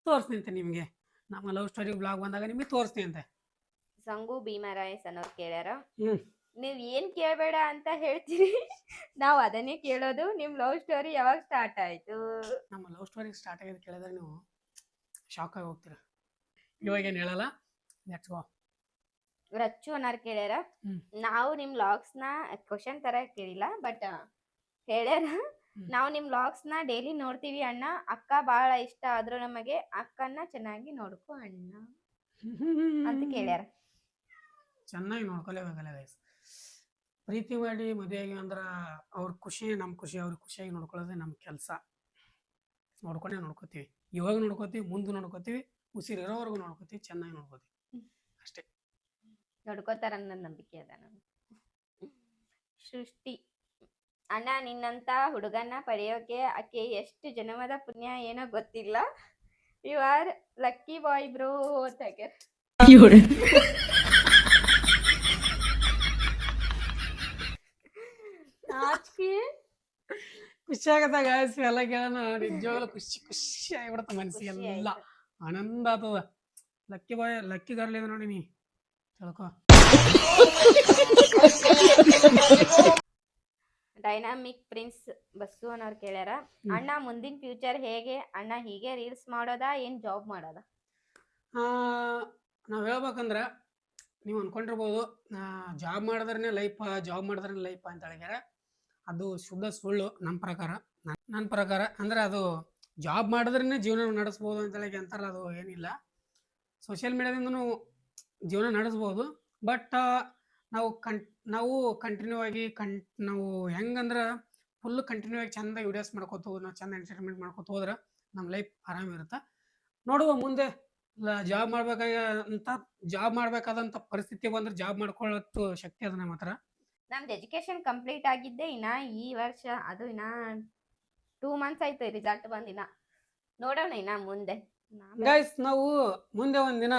ತೋರಿಸ್ತೀನಿ ನಿಮಗೆ, ನಮ್ಮ ಲವ್ ಸ್ಟೋರಿ ಬ್ಲಾಗ್ ಬಂದಾಗ ನಿಮಗೆ ತೋರಿಸ್ತೀನಿ ಅಂತೆ. ಸಂಗು ಭೀಮರಾಯಸ್ ಅನ್ನೋರು ಕೇಳ್ಯಾರ, ಹ್ಞೂ ನೀವ್ ಏನ್ ಕೇಳ್ಬೇಡ ಅಂತ ಹೇಳ್ತೀರಿ, ನಾವ್ ಅದನ್ನೇ ಕೇಳೋದು. ನಿಮ್ ಲವ್ ಸ್ಟೋರಿ ಯಾವಾಗ ಸ್ಟಾರ್ಟ್ ಆಯ್ತು? ನಮ್ಮ ಲವ್ ಸ್ಟೋರಿ ಸ್ಟಾರ್ಟ್ ಆಗಿದೆ ಕೇಳಿದ್ರೆ ನೀವು ಶಾಕ್ ಆಗಿ ಹೋಗ್ತೀರ. ಇವಾಗ ಏನು ಹೇಳಲ್ಲ, ಲೆಟ್ಸ್ ಗೋ. ರಚ್ಚು ಅನ್ನೋರು ಕೇಳ್ಯಾರ, ನಾವು ನಿಮ್ ಲಾಗ್ಸ್ ನ ಕ್ವಶನ್ ತರ ಕೇಳಿಲ್ಲ, ಬಟ್ ಹೇಳ್ಯಾರ, ನಾವು ನಿಮ್ ಲಾಗ್ಸ್ ನ ಡೈಲಿ ನೋಡ್ತೀವಿ ಅಣ್ಣ, ಅಕ್ಕ ಬಹಳ ಇಷ್ಟ ಆದ್ರೂ ನಮಗೆ, ಅಕ್ಕನ್ನ ಚೆನ್ನಾಗಿ ನೋಡ್ಕೊ ಅಣ್ಣ ಅಂತ ಕೇಳ್ಯಾರ. ಚೆನ್ನಾಗಿ ನೋಡ್ಕೊಲೇಬೇಕಲ್ಲ ಗೈಸ್. ಪ್ರೀತಿ ಮಾಡಿ ಮದುವೆ ಆಗಿ ಅಂದ್ರೆ ಅವ್ರ ಖುಷಿ ನಮ್ಮ ಖುಷಿ, ಅವ್ರಿಗೆ ಖುಷಿಯಾಗಿ ನೋಡ್ಕೊಳ್ಳೋದೇ ನಮ್ಮ ಕೆಲಸ. ನೋಡ್ಕೋತೀವಿ, ಇವಾಗ ನೋಡ್ಕೋತೀವಿ, ಮುಂದೆ ನೋಡ್ಕೋತೀವಿ, ಉಸಿರಿರೋವರೆಗೂ ನೋಡ್ಕೋತೀವಿ, ಚೆನ್ನಾಗಿ ನೋಡ್ಕೋತೀವಿ, ಅಷ್ಟೇ. ನೋಡ್ಕೋತಾರ ಅನ್ನೋ ನಂಬಿಕೆ ಅದ ನಮ್ಗೆ. ಸೃಷ್ಟಿ, ಅಣ್ಣ ನಿನ್ನಂತ ಹುಡುಗನ್ನ ಪಡೆಯೋಕೆ ಆಕೆ ಎಷ್ಟು ಜನ್ಮದ ಪುಣ್ಯ ಏನೋ ಗೊತ್ತಿಲ್ಲ, you are lucky boy bro ಅಂತ ಹಾಕ್ಯಾರ. ಖುಷಿ ಆಗತ್ತ ಗಾಯಸ್, ಎಲ್ಲ ಕೇಳೋಣ ನಿಜವಾಗ್ಲೂ ಖುಷಿ ಆಗಿಬಿಡತ್ತ ಮನಸ್ಸಿಗೆಲ್ಲ, ಆನಂದ ಆಗ್ತದ. ಲಕ್ಕಿ ಬಾಯ್, ಲಕ್ಕಿ ಗರ್ಲ್ ಇದೆ ನೋಡಿ, ನೀ ತಿಳ್ಕೊ. ಡೈನಾಮಿಕ್ ಪ್ರಿನ್ಸ್ ಬಸ್ಸು ಅನ್ನೋರು ಕೇಳ್ಯಾರ, ಅಣ್ಣ ಮುಂದಿನ ಫ್ಯೂಚರ್ ಹೇಗೆ ಅಣ್ಣ, ಹೀಗೆ ರೀಲ್ಸ್ ಮಾಡೋದಾ ಏನ್ ಜಾಬ್ ಮಾಡೋದ? ನಾವು ಹೇಳ್ಬೇಕಂದ್ರೆ ನೀವು ಅನ್ಕೊಂಡಿರ್ಬೋದು ಜಾಬ್ ಮಾಡಿದ್ರೇ ಲೈಫ್ ಅಂತ ಹೇಳಿದಾರೆ. ಅದು ಶುದ್ಧ ಸುಳ್ಳು ನನ್ನ ಪ್ರಕಾರ. ಅಂದ್ರೆ ಅದು ಜಾಬ್ ಮಾಡಿದ್ರೇ ಜೀವನ ನಡೆಸ್ಬೋದು ಅಂತ ಹೇಳಿ ಅಂತಾರಲ್ಲ, ಅದು ಏನಿಲ್ಲ. ಸೋಷಿಯಲ್ ಮೀಡಿಯಾದಿಂದನೂ ಜೀವನ ನಡೆಸ್ಬೋದು, ಬಟ್ ನಾವು ಕಂಟಿನ್ಯೂ ಆಗಿ ನಾವು ಹೆಂಗಂದ್ರೆ ಫುಲ್ ಕಂಟಿನ್ಯೂ ಆಗಿ ಚಂದ ವಿಡಿಯೋಸ್ ಮಾಡ್ಕೋತ ಹೋಗಿ, ನಾವು ಚಂದ ಎಂಟರ್ಟೈನ್ಮೆಂಟ್ ಮಾಡ್ಕೋತ ಹೋದ್ರೆ ನಮ್ಮ ಲೈಫ್ ಆರಾಮಿರುತ್ತೆ. ನೋಡುವ ಮುಂದೆ ಜಾಬ್ ಮಾಡ್ಬೇಕಾದಂಥ ಪರಿಸ್ಥಿತಿ ಬಂದ್ರೆ ಜಾಬ್ ಮಾಡ್ಕೊಳ್ಳೋ ಶಕ್ತಿ ಅದ ನಮ್ಮ ಹತ್ರ. ನಮ್ದು ಎಜುಕೇಶನ್ ಕಂಪ್ಲೀಟ್ ಆಗಿದ್ದೆ ಇನ್ನ ಈ ವರ್ಷ, ಅದು ಇನ್ನ 2 months ಆಯ್ತು ರಿಸಲ್ಟ್ ಬಂದಿನ, ನೋಡೋಣ ಇನ್ನ ಮುಂದೆ. ಗೈಸ್, ನಾವು ಮುಂದೆ ಒಂದಿನ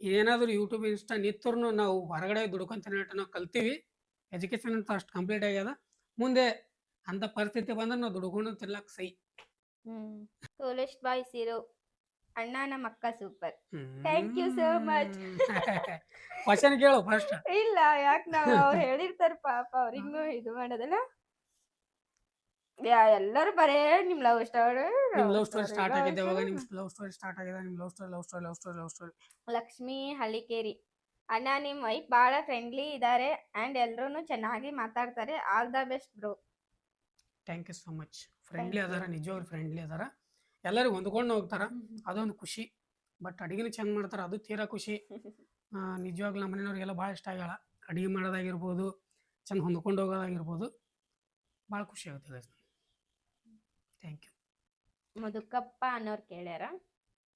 ಏನಾದರೂ ಯೂಟ್ಯೂಬ್ ಇನ್ಸ್ಟಾ ನಿತ್ತರೂ ನಾವು ಹೊರಗಡೆ ದುಡ್ಕೊಂತ ನಾವು ಕಲ್ತೀವಿ. ಎಜುಕೇಶನ್ ಅಂತ ಅಷ್ಟು ಕಂಪ್ಲೀಟ್ ಆಗ್ಯದ, ಮುಂದೆ ಅಂತ ಪರಿಸ್ಥಿತಿ ಬಂದ್ರೆ ನಾವು ದುಡ್ಕೊಂಡು ತಿರ್ಲಕ್ ಸೈ. ಟೂಲಿಸ್ಟ್ ಬಾಯ್ ಸೀರೋ, ಅಣ್ಣ ನಮ್ಮ ಅಕ್ಕ super, thank you so much. Question ಕೇಳು ಫಸ್ಟ್. ಇಲ್ಲ, ಯಾಕೆ ನಾವು ಅವ್ರು ಹೇಳಿರ್ತಾರ ಪಾಪ, ಅವ್ರಿಗೂ ಇದು ಮಾಡೋದಲ್ಲ. ಎಲ್ಲರೂ ಬರೇ ನಿಮ್ ಲವ್ ಸ್ಟೋರಿ ಸ್ಟಾರ್ಟ್ ಆಗಿದೆ. ನಿಮ್ ಲವ್ ಸ್ಟೋರಿ ಸ್ಟಾರ್ಟ್ ಆಗಿದೆ, ನಿಮ್ ಲವ್ ಸ್ಟೋರಿ. ಲಕ್ಷ್ಮಿ ಹಳ್ಳಿಕೇರಿ, ಅಣ್ಣ ನಿಮ್ ವೈಫ್ ಬಹಳ ಫ್ರೆಂಡ್ಲಿ ಇದಾರೆ ಅಂಡ್ ಎಲ್ರೂ ಚೆನ್ನಾಗಿ ಮಾತಾಡ್ತಾರೆ, all the best bro. Thank you so much. Friendly ಅದಾರ, ನಿಜವಾಗ್ಲೂ ಫ್ರೆಂಡ್ಲಿ ಅದಾರ, ಎಲ್ಲರಿಗೂ ಹೊಂದ್ಕೊಂಡು ಹೋಗ್ತಾರ, ಅದೊಂದು ಖುಷಿ. ಬಟ್ ಅಡಿಗೆನೂ ಚಂದ ಮಾಡ್ತಾರ, ಅದು ತೀರಾ ಖುಷಿ. ನಿಜವಾಗ್ಲೂ ನಮ್ಮ ಮನೆಯವ್ರಿಗೆಲ್ಲ ಭಾಳ ಇಷ್ಟ ಆಗ್ಯಾಳ. ಅಡಿಗೆ ಮಾಡೋದಾಗಿರ್ಬೋದು, ಚಂದ ಹೊಂದ್ಕೊಂಡು ಹೋಗೋದಾಗಿರ್ಬೋದು ಭಾಳ ಖುಷಿ ಆಗುತ್ತೆ ಗೈಸ್. Thank you. ಮಧುಕಪ್ಪ ಅನ್ನೋರು ಕೇಳ್ಯಾರ,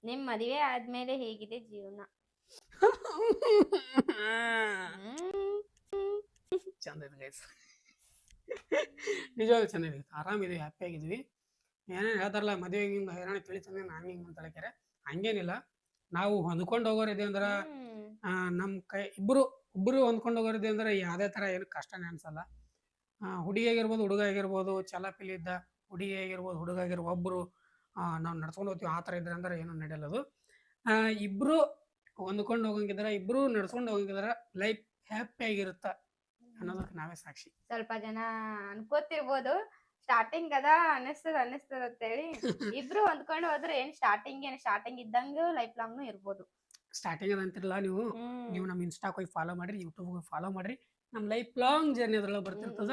ನಿಮ್ ಮದುವೆ ಆದ್ಮೇಲೆ ಹೇಗಿದೆ ಜೀವನ? ಚಂದ ಇದೆ ಗೈಸ್. ನಿಜವಾಗ್ಲೂ ಚೆನ್ನಾಗಿದೆ, ಆರಾಮಿದ್ವಿ, ಹ್ಯಾಪಿ ಆಗಿದ್ವಿ. ಏನೇನು ಹೇಳ್ತಾರಲ್ಲ ಮದುವೆಗಿಂದ ಹೈರಾಣ ತಿಳಿತಂದ್ರೆ ನಾನು ಹಿಂಗೆ ಅಂತ ಹೇಳ್ತಾರೆ, ಹಂಗೇನಿಲ್ಲ. ನಾವು ಹೊಂದ್ಕೊಂಡು ಹೋಗೋರಿದೆ ಅಂದ್ರೆ ನಮ್ಮ ಕೈ ಇಬ್ಬರು ಹೊಂದ್ಕೊಂಡು ಹೋಗೋರಿದೆ ಅಂದ್ರೆ ಯಾವುದೇ ಥರ ಏನು ಕಷ್ಟನೇ ಅನ್ಸಲ್ಲ. ಹುಡುಗಿ ಆಗಿರ್ಬೋದು ಹುಡುಗ ಆಗಿರ್ಬೋದು, ಚಲಾಪಿಲಿ ಇದ್ದ ಹುಡುಗಿ ಆಗಿರ್ಬೋದು ಹುಡುಗ ಆಗಿರ್ಬೋದು, ಒಬ್ಬರು ನಾವು ನಡ್ಸ್ಕೊಂಡು ಹೋಗ್ತೀವಿ ಆ ಥರ ಇದ್ರೆ ಅಂದ್ರೆ ಏನೂ ನಡೆಯಲ್ಲದು. ಇಬ್ಬರು ಹೊಂದ್ಕೊಂಡು ಹೋಗಂಗಿದ್ರೆ, ಇಬ್ಬರು ನಡ್ಸ್ಕೊಂಡು ಹೋಗಂಗಿದ್ರೆ ಲೈಫ್ ಹ್ಯಾಪಿ ಆಗಿರುತ್ತೆ ಅನ್ನೋದಕ್ಕೆ ನಾವೇ ಸಾಕ್ಷಿ. ಸ್ವಲ್ಪ ಜನ ಅನ್ಕೋತಿರ್ಬೋದು ಸ್ಟಾರ್ಟಿಂಗ್ ಅದ ಅನಿಸ್ತದ ಅಂತೇಳಿ. ಇಬ್ರು ಹೊಂದ್ಕೊಂಡು ಹೋದ್ರೆ ಏನ್ ಸ್ಟಾರ್ಟಿಂಗ್ ಇದ್ದಂಗ ಲೈಫ್ ಲಾಂಗ್ನು ಇರ್ಬೋದು. ಸ್ಟಾರ್ಟಿಂಗ್ ಅದ ಅಂತಿರಲ್ಲ, ನೀವು ನಮ್ಮ ಇನ್ಸ್ಟಾಕ್ ಹೋಗಿ ಫಾಲೋ ಮಾಡ್ರಿ, ಯೂಟ್ಯೂಬ್ ಹೋಗಿ ಫಾಲೋ ಮಾಡ್ರಿ, ನಮ್ಮ ಲೈಫ್ ಲಾಂಗ್ ಜರ್ನಿ ಅದ್ರೊಳಗೆ ಬರ್ತಿರ್ತದ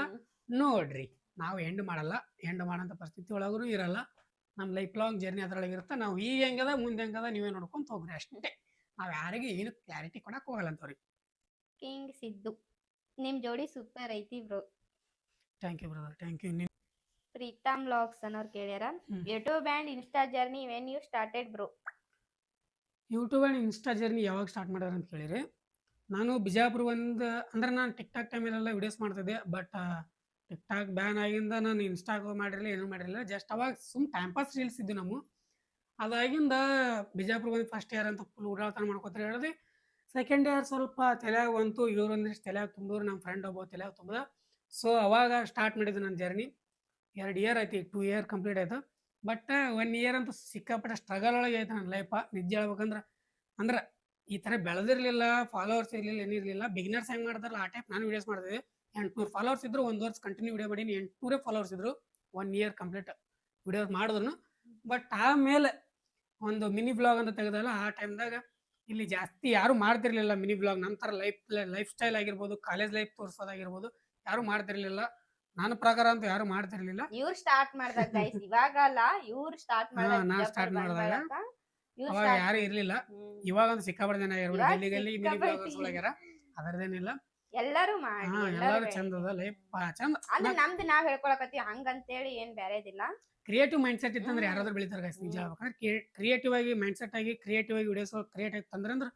ನೋಡ್ರಿ. ನಾವು ಎಂಡ್ ಮಾಡಲ್ಲ, ಎಂಡ್ ಮಾಡೋಂಥ ಪರಿಸ್ಥಿತಿ ಒಳಗೂ ಇರಲ್ಲ. ನಮ್ಮ ಲೈಫ್ ಲಾಂಗ್ ಜರ್ನಿ ಅದ್ರೊಳಗೆ ಇರುತ್ತೆ. ನಾವು ಈಗ ಹೆಂಗದ ಮುಂದೆ ಹೆಂಗದ ನೀವೇ ನೋಡ್ಕೊಂತ ಹೋಗ್ರಿ ಅಷ್ಟೇ. ನಾವು ಯಾರಿಗೆ ಏನು ಕ್ಲಾರಿಟಿ ಕೊಡಕ್ ಹೋಗಲ್ಲ ಅಂತವ್ರಿ. ಕಿಂಗ್ ಸಿದ್ದು, ನಿಮ್ ಜೋಡಿ ಸೂಪರ್ ಐತಿ bro. Thank you brother, thank you. Preetham vlogs ಅನ್ನೋರು ಕೇಳ್ಯಾರ, YouTube and Insta journey when you started bro? YouTube and Insta journey ಯಾವಾಗ ಸ್ಟಾರ್ಟ್ ಮಾಡ್ಯಾರ ಅಂತ ಕೇಳಿರಿ, ನಾನು ಬಿಜಾಪುರ ಅಂದ್ರೆ ನಾನು ಟಿಕ್ಟಾಕ್ ಟೈಮಲ್ಲೆಲ್ಲ ವಿಡಿಯೋಸ್ ಮಾಡ್ತಿದ್ದೆ. ಬಟ್ ಟಿಕ್ಟಾಕ್ ಬ್ಯಾನ್ ಆಗಿಂದ ನಾನು ಇನ್ಸ್ಟಾಗ ಮಾಡಿರಲಿಲ್ಲ, ಏನೂ ಮಾಡಿರಲಿಲ್ಲ. ಜಸ್ಟ್ ಅವಾಗ ಟೈಮ್ ಪಾಸ್ ರೀಲ್ಸ್ ಇದ್ದು ನಮ್ಮ. ಅದಾಗಿಂದ ಬಿಜಾಪುರ ಬಂದು ಫಸ್ಟ್ ಇಯರ್ ಅಂತ ಫುಲ್ ಓಡಾಡ್ತಾನೆ ಮಾಡ್ಕೊತಾರೆ ಹೇಳಿದೆ. ಸೆಕೆಂಡ್ ಇಯರ್ ಸ್ವಲ್ಪ ತಲೆಯಾಗ ಬಂತು, ಇವರೊಂದಿಷ್ಟು ತಲೆಯಾಗ ತುಂಬಿದ್ರು, ನಮ್ಮ ಫ್ರೆಂಡ್ ಒಬ್ಬ ತಲೆಯಾಗ ತುಂಬಿದ. ಸೊ ಅವಾಗ ಸ್ಟಾರ್ಟ್ ಮಾಡಿದ್ದು ನನ್ನ ಜರ್ನಿ. 2 ಇಯರ್ ಆಯ್ತು, 2 ಇಯರ್ ಕಂಪ್ಲೀಟ್ ಆಯ್ತು. ಬಟ್ 1 ಇಯರ್ ಅಂತೂ ಸಿಕ್ಕಾಪಟ್ಟೆ ಸ್ಟ್ರಗಲ್ ಒಳಗೆ ಆಯ್ತು ನನ್ನ ಲೈಫ. ನಿಜ ಹೇಳ್ಬೇಕಂದ್ರೆ ಈ ಥರ ಬೆಳೆದಿರಲಿಲ್ಲ, ಫಾಲೋವರ್ಸ್ ಇರಲಿಲ್ಲ, ಏನಿರಲಿಲ್ಲ. ಬಿಗಿನರ್ಸ್ ಹೆಂಗೆ ಮಾಡ್ತಾರಲ್ಲ ಆ ಟೈಪ್ ನಾನು ವೀಡಿಯೋಸ್ ಮಾಡ್ತಿದ್ದೆ. 800 ಫಾಲೋವರ್ಸ್ ಇದ್ರು, 1 ವರ್ಷ ಕಂಟಿನ್ಯೂ ವಿಡಿಯೋ ಮಾಡೀನಿ. 800 ಫಾಲೋವರ್ಸ್ ಇದ್ರು, 1 ಇಯರ್ ಕಂಪ್ಲೀಟ್ ವಿಡಿಯೋಸ್ ಮಾಡಿದ್ರು. ಬಟ್ ಆಮೇಲೆ ಒಂದು ಮಿನಿ ಬ್ಲಾಗ್ ಅಂತ ತೆಗೆದಲ್ಲ, ಆ ಟೈಮ್ದಾಗ ಇಲ್ಲಿ ಜಾಸ್ತಿ ಯಾರು ಮಾಡ್ತಿರ್ಲಿಲ್ಲ ಮಿನಿ ಬ್ಲಾಗ್. ನಂತರ ಲೈಫ್ ಸ್ಟೈಲ್ ಆಗಿರ್ಬೋದು, ಕಾಲೇಜ್ ಲೈಫ್ ತೋರಿಸೋದಾಗಿರ್ಬೋದು ಯಾರು ಮಾಡ್ತಿರ್ಲಿಲ್ಲ. ನನ್ನ ಪ್ರಕಾರ ಅಂತೂ ಯಾರು ಮಾಡ್ತಿರ್ಲಿಲ್ಲ. ಇವ್ರು ಸ್ಟಾರ್ಟ್ ಮಾಡಿದಾಗ ಗೈಸ್, ಇವಾಗ ಅಲ್ಲ, ಇವ್ರು ಸ್ಟಾರ್ಟ್ ಮಾಡಿದಾಗ, ನಾ ಸ್ಟಾರ್ಟ್ ಮಾಡಿದಾಗ ಅವಾಗ ಯಾರು ಇರ್ಲಿಲ್ಲ. ಇವಾಗ ಒಂದು ಸಿಕ್ಕಾಪಟ್ಟೆ ಜನ ಗಲ್ಲಿ ಮಿನಿ ಬ್ಲಾಗರ್ಸ್ ಒಳಗ್ಯಾರ, ಅದರದೇನಿಲ್ಲ. ಎಲ್ಲರೂ ಮಾಡಿ, ಎಲ್ಲರೂ ಚಂದ ಅದ ಲೈಫ್ ಚಂದ. ಅಂದ್ರೆ ನಮ್ದು ನಾವ್ ಹೇಳ್ಕೊಳಕತ್ತೀವಿ ಹಂಗಂತೇಳಿ ಏನ್ ಬೇರೆದಿಲ್ಲ. ಕ್ರಿಯೇಟಿವ್ ಮೈಂಡ್ ಸೆಟ್ ಇತ್ತಂದ್ರೆ ಯಾರಾದ್ರೂ ಬೆಳಿತಾರೆ ಗೈಸ್. ನಿಜ ಹೇಳ್ಬೇಕಂದ್ರೆ ಕ್ರಿಯೇಟಿವ್ ಆಗಿ ಮೈಂಡ್ ಸೆಟ್ ಆಗಿ ಕ್ರಿಯೇಟಿವ್ ಆಗಿ ವಿಡಿಯೋಸ್ ಕ್ರಿಯೇಟ್ ಆಗ್ತಂದ್ರೆ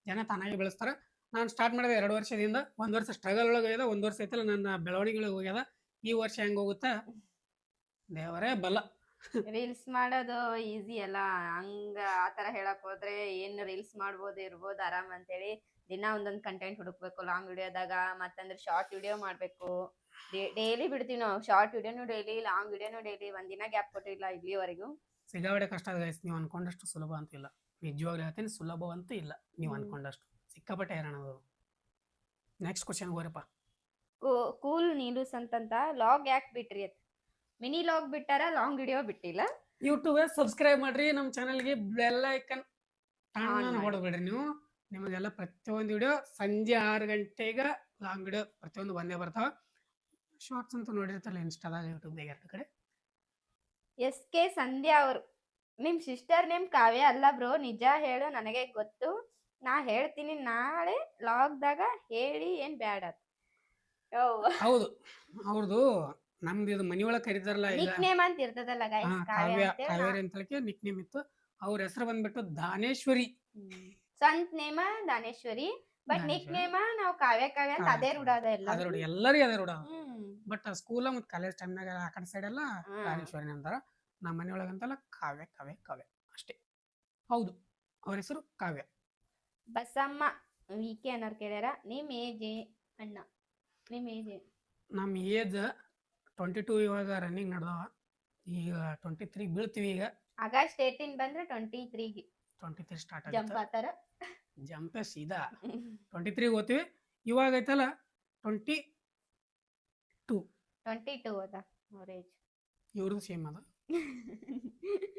ಜನ ತಾನಾಗಿ ಬೆಳೆಸ್ತಾರೆ. ನಾನು ಸ್ಟಾರ್ಟ್ ಮಾಡಿದೆ 2 ವರ್ಷದಿಂದ. 1 ವರ್ಷ ಸ್ಟ್ರಗಲ್ ಒಳಗೆ ಹೋಗ್ಯದ, 1 ವರ್ಷ ಐತಲ್ಲ ನನ್ನ ಬೆಳವಣಿಗೆ ಹೋಗ್ಯದ. ಈ ವರ್ಷ ಹೆಂಗ್ ಹೋಗುತ್ತಾ ದೇವರೇ ಬಲ. ರೀಲ್ಸ್ ಮಾಡೋದು ಈಸಿ ಅಲ್ಲ, ಹಂಗ ಆತರ ಹೇಳಕ್ ಹೋದ್ರೆ ಏನ್ ರೀಲ್ಸ್ ಮಾಡ್ಬೋದು ಇರ್ಬೋದು ಆರಾಮ್ ಅಂತೇಳಿ. ದಿನ ಒಂದೊಂದ್ ಕಂಟೆಂಟ್ ಹುಡುಕ್ಬೇಕು ಲಾಂಗ್ ವಿಡಿಯೋದಾಗ, ಮತ್ತಂದ್ರೆ ಶಾರ್ಟ್ ವಿಡಿಯೋ ಮಾಡ್ಬೇಕು. ಡೈಲಿ ಬಿಡ್ತೀವಿ ನಾವು ಶಾರ್ಟ್ ವಿಡಿಯೋನು ಡೈಲಿ, ಲಾಂಗ್ ವಿಡಿಯೋನು ಡೈಲಿ. ಒಂದಿನ ಗ್ಯಾಪ್ ಕೊಟ್ಟಿಲ್ಲ ಇಲ್ಲಿವರೆಗೂ. ಸಿಗಾವಡೆ ಕಷ್ಟ ಆದ ಗೈಸ್, ನೀವು ಅನ್ಕೊಂಡಷ್ಟು ಸುಲಭ ಅಂತಿಲ್ಲ. ನಿಜವಾಗ್ಲೂ ಹೇಳ್ತೀನಿ, ಸುಲಭವಂತೂ ಇಲ್ಲ ನೀವು ಅನ್ಕೊಂಡಷ್ಟು. ಸಿಕ್ಕಾಪಟ್ಟೆ ಹೈರಾಣ ಅದು. ನೆಕ್ಸ್ಟ್ ಕ್ವಶನ್ ಹೋರಪ್ಪ. ಕೂಲ್ ನೀಲೂಸ್ ಅಂತಂತ ಲಾಗ್ ಯಾಕೆ ಬಿಟ್ರಿ ಅಂತ. ಮಿನಿ ಲಾಗ್ ಬಿಟ್ಟಾರ, ಲಾಂಗ್ ವಿಡಿಯೋ ಬಿಟ್ಟಿಲ್ಲ. ಯೂಟ್ಯೂಬ್ ಸಬ್ಸ್ಕ್ರೈಬ್ ಮಾಡ್ರಿ, ನಮ್ಮ ಚಾನಲ್ಗೆ ಬೆಲ್ ಐಕನ್ ಹೊಡಬೇಡ್ರಿ ನೀವು. ನಿಮಗೆಲ್ಲ ಪ್ರತಿಯೊಂದು ವಿಡಿಯೋ ಸಂಜೆ 6 ಗಂಟೆಗೆ ಲಾಂಗ್ ವಿಡಿಯೋ ಪ್ರತಿಯೊಂದು ಬಂದೇ ಬರ್ತಾವ. ಶಾರ್ಟ್ಸ್ ಅಂತೂ ನೋಡಿರ್ತಾರಲ್ಲ ಇನ್ಸ್ಟಾದಾಗ, ಯೂಟ್ಯೂಬ್ದಾಗ 2 ಕಡೆ. SK ಸಂಧ್ಯಾ ಅವರು, ನಿಮ್ ಸಿಸ್ಟರ್ ನೇಮ್ ಕಾವ್ಯ ಅಲ್ಲ ಬ್ರೋ, ನಿಜ ಹೇಳು, ನನಗೆ ಗೊತ್ತು, ನಾ ಹೇಳ್ತೀನಿ ನಾಳೆ ಲಾಗ್ದಾಗ ಹೇಳಿ, ಏನ್ ಬ್ಯಾಡ. ಹೌದು, ಅವ್ರದ್ದು ನಮ್ದು ಇದು ಮನಿ ಒಳಗೆ ಕರೀತಾರಲ್ಲ, ನಿಕ್ ನೇಮ್ ಅಂತ ಇರ್ತದಲ್ಲ ಗೈಸ್, ಕಾವ್ಯ ಕಾವೇರಿ ಅಂತ ನಿಕ್ ನೇಮ್ ಇತ್ತು. ಅವ್ರ ಹೆಸರು ಬಂದ್ಬಿಟ್ಟು ದಾನೇಶ್ವರಿ. ಸ್ವಂತ ನೇಮ ದಾನೇಶ್ವರಿ, ಬಟ್ ನಿಕ್ ನೇಮ ನಾವು ಕಾವ್ಯ ಅಂತ ಅದೇ ರೂಢದ. ಎಲ್ಲರಿಗೂ ಅದೇ ರೂಢ. ಬಟ್ ಸ್ಕೂಲ್ ಮತ್ತು ಕಾಲೇಜ್ ಟೈಮ್ನಾಗ ಆ ಕಡೆ ಸೈಡ್ ಎಲ್ಲ ದಾನೇಶ್ವರಿ ಅಂತಾರ. ನಮ್ಮ ಮನೆ ಒಳಗಂತಲ್ಲ ಕಾವ್ಯ ಕಾವ್ಯ ಕಾವ್ಯ ಅಷ್ಟೇ. ಹೌದು, ಅವ್ರ ಹೆಸರು ಕಾವ್ಯ. ಬಸಮ್ಮ VK ಅನ್ನೋರು ಕೇಳ್ಯಾರ, ನಿಮ್ ಏಜ್ ಅಣ್ಣ? ನಿಮ್ ಏಜ್? ನಮ್ಮ ಏಜ್ 22 ಇವಾಗ ರನ್ನಿಂಗ್ ನಡೆದವ. ಈಗ 23 ಬೀಳ್ತೀವಿ. ಈಗ ಆಗಸ್ಟ್ 18 ಬಂದ್ರೆ 23 ಸ್ಟಾರ್ಟ್ ಜಂಪ್ ಆತರ. ಜಂಪೆ ಸೀದಾ 23 ಹೋಗ್ತೀವಿ. ಇವಾಗ ಐತಲ್ಲ 22 ಅದ ಅವ್ರ ಏಜ್. ಇವ್ರದ್ದು ಸೇಮ್ ಅದ,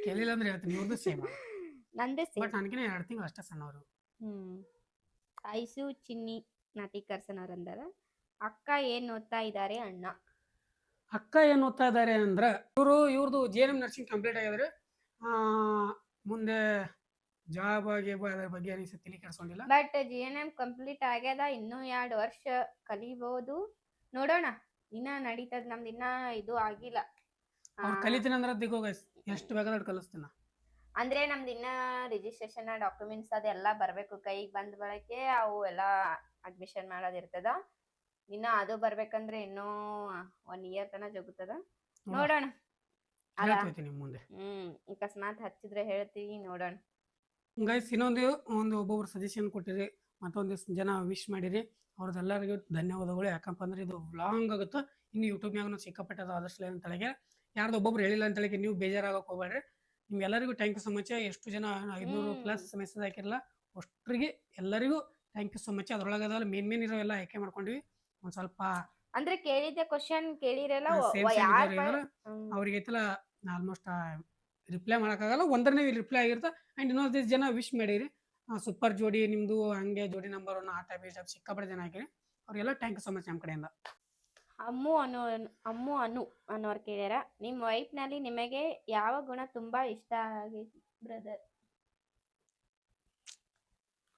ಕೇಳಿಲ್ಲ ಅಂದ್ರೆ ಹೇಳ್ತೀನಿ, ಇವ್ರದ್ದು ಸೇಮ್ ಅದ. ನಂದೇ ಸೇಮ್, ಬಟ್ ನನಗಿನ 2 ತಿಂಗಳು ಅಷ್ಟೇ ಸಣ್ಣವರು. ಐಸು ಚಿನ್ನಿ ನಾಟಿಕರ್ಸನ್ ಅವ್ರ ಅಂದಾರ, ಅಕ್ಕ ಏನ್ ಓದ್ತಾ ಇದಾರೆ ಅಣ್ಣ? ಅಕ್ಕ ಏನ್ ಓದ್ತಾ ಇದಾರೆ ಅಂದ್ರೆ ಇವ್ರದ್ದು JNM ನರ್ಸಿಂಗ್ ಕಂಪ್ಲೀಟ್ ಆಗಿದ್ರೆ ಮುಂದೆ ಜಾಬ್ ಆಗೇಬ ಅದ್ರ ಬಗ್ಗೆ ಅನಿಸುತ್ತೆ, ತಲೆ ಕೆಡಿಸ್ಕೊಂಡಿಲ್ಲ. ಬಟ್ JNM ಕಂಪ್ಲೀಟ್ ಆಗ್ಯದ, ಇನ್ನೂ 2 ವರ್ಷ ಕಲಿಬಹುದು. ನೋಡೋಣ, ಇನ್ನ ನಡೀತದ ನಮ್ದು, ಇನ್ನ ಇದು ಆಗಿಲ್ಲ. ಅವ್ರು ಕಲಿತೀನಿ ಅಂದ್ರೆ ದಿಗೋ ಗೈಸ್, ಎಷ್ಟು ಬೇಕಾದ್ರೆ ಕಲಿಸ್ತೀನಿ. ಅಂದ್ರೆ ನಮ್ದು ಇನ್ನ ರಿಜಿಸ್ಟ್ರೇಷನ್ ಡಾಕ್ಯುಮೆಂಟ್ಸ್ ಅದೆಲ್ಲ ಬರ್ಬೇಕು ಕೈಗೆ ಬಂದ ಬಳಕೆ, ಅವು ಎಲ್ಲ ಅಡ್ಮಿಷನ್ ಮಾಡೋದಿರ್ತದ. ಇನ್ನ ಅದು ಬರ್ಬೇಕಂದ್ರೆ ಇನ್ನೂ 1 ಇಯರ್ ತನ ಜಗುತ್ತದ. ನೋಡೋಣ ಅಲ್ಲ. ಹೇಳ್ತೀನಿ ಮುಂದೆ. ಅಕಸ್ಮಾತ್ ಹಚ್ಚಿದ್ರೆ ಹೇಳ್ತೀವಿ, ನೋಡೋಣ. ಗೈಸ್ ಇನ್ನೊಂದು ಒಬ್ಬೊಬ್ರು ಸಜೆಷನ್ ಕೊಟ್ಟಿರಿ, ಮತ್ತೊಂದಿಷ್ಟು ಜನ ವಿಶ್ ಮಾಡಿರಿ, ಅವ್ರದ್ದೆಲ್ಲರಿಗೂ ಧನ್ಯವಾದಗಳು. ಯಾಕಪ್ಪ ಅಂದ್ರೆ ಇದು ಲಾಂಗ್ ಆಗುತ್ತೆ, ಇನ್ನು ಯೂಟ್ಯೂಬ್ನಾಗೂ ಸಿಕ್ಕಾಪಟ್ಟದ ಆದಷ್ಟು ಅಂತೇಳಿಗೆ ಯಾರ್ದು ಒಬ್ಬೊಬ್ರು ಹೇಳಿಲ್ಲ ಅಂತೇಳಿ ನೀವು ಬೇಜಾರಾಗಕ್ಕೆ ಹೋಗ್ಬೇಡ್ರಿ. ನಿಮ್ಗೆಲ್ಲರಿಗೂ ಥ್ಯಾಂಕ್ ಯು ಸೊ ಮಚ್. ಎಷ್ಟು ಜನ 500+ ಮೆಸೇಜ್ ಹಾಕಿರಲ್ಲ, ಅಷ್ಟ್ರಿಗೆ ಎಲ್ಲರಿಗೂ ಥ್ಯಾಂಕ್ ಯು ಸೊ ಮಚ್. ಅದ್ರೊಳಗದಲ್ಲಿ ಮೇನ್ ಇರೋ ಎಲ್ಲ ಆಯ್ಕೆ ಮಾಡ್ಕೊಂಡಿವಿ. ಒಂದ್ ಸ್ವಲ್ಪ ಅಂದ್ರೆ ಕೇಳಿದ್ದೆ ಕ್ವಶನ್ ಕೇಳಿರಲ್ಲ, ಅವ್ರಿಗೆ ಐತಲ್ಲ ಆಲ್ಮೋಸ್ಟ್ ರಿಪ್ಲೈ ಮಾಡೋಕ್ಕಾಗಲ್ಲ, ಒಂದರನೇ ರಿಪ್ಲೈ ಆಗಿರುತ್ತೆ. ಆ್ಯಂಡ್ ಇನ್ನೊಂದು ಜನ ವಿಶ್ ಮಾಡಿರಿ, ಸೂಪರ್ ಜೋಡಿ ನಿಮ್ಮದು, ಹಂಗೆ ಜೋಡಿ ನಂಬರ್ 1 ಆ ಟೈಪ್ ಸಿಕ್ಕಾಪಟ್ಟೆ ಜನ ಹಾಕಿರಿ. ಅವ್ರಿಗೆಲ್ಲ ಥ್ಯಾಂಕ್ ಯು ಸೊ ಮಚ್ ನಮ್ಮ ಕಡೆಯಿಂದ. ಅಮ್ಮು ಅನ್ನೋರು ಕೇಳ್ಯಾರ, ನಿಮ್ಮ ವೈಫ್ನಲ್ಲಿ ನಿಮಗೆ ಯಾವ ಗುಣ ತುಂಬಾ ಇಷ್ಟ ಆಗೈತಿ ಬ್ರದರ್?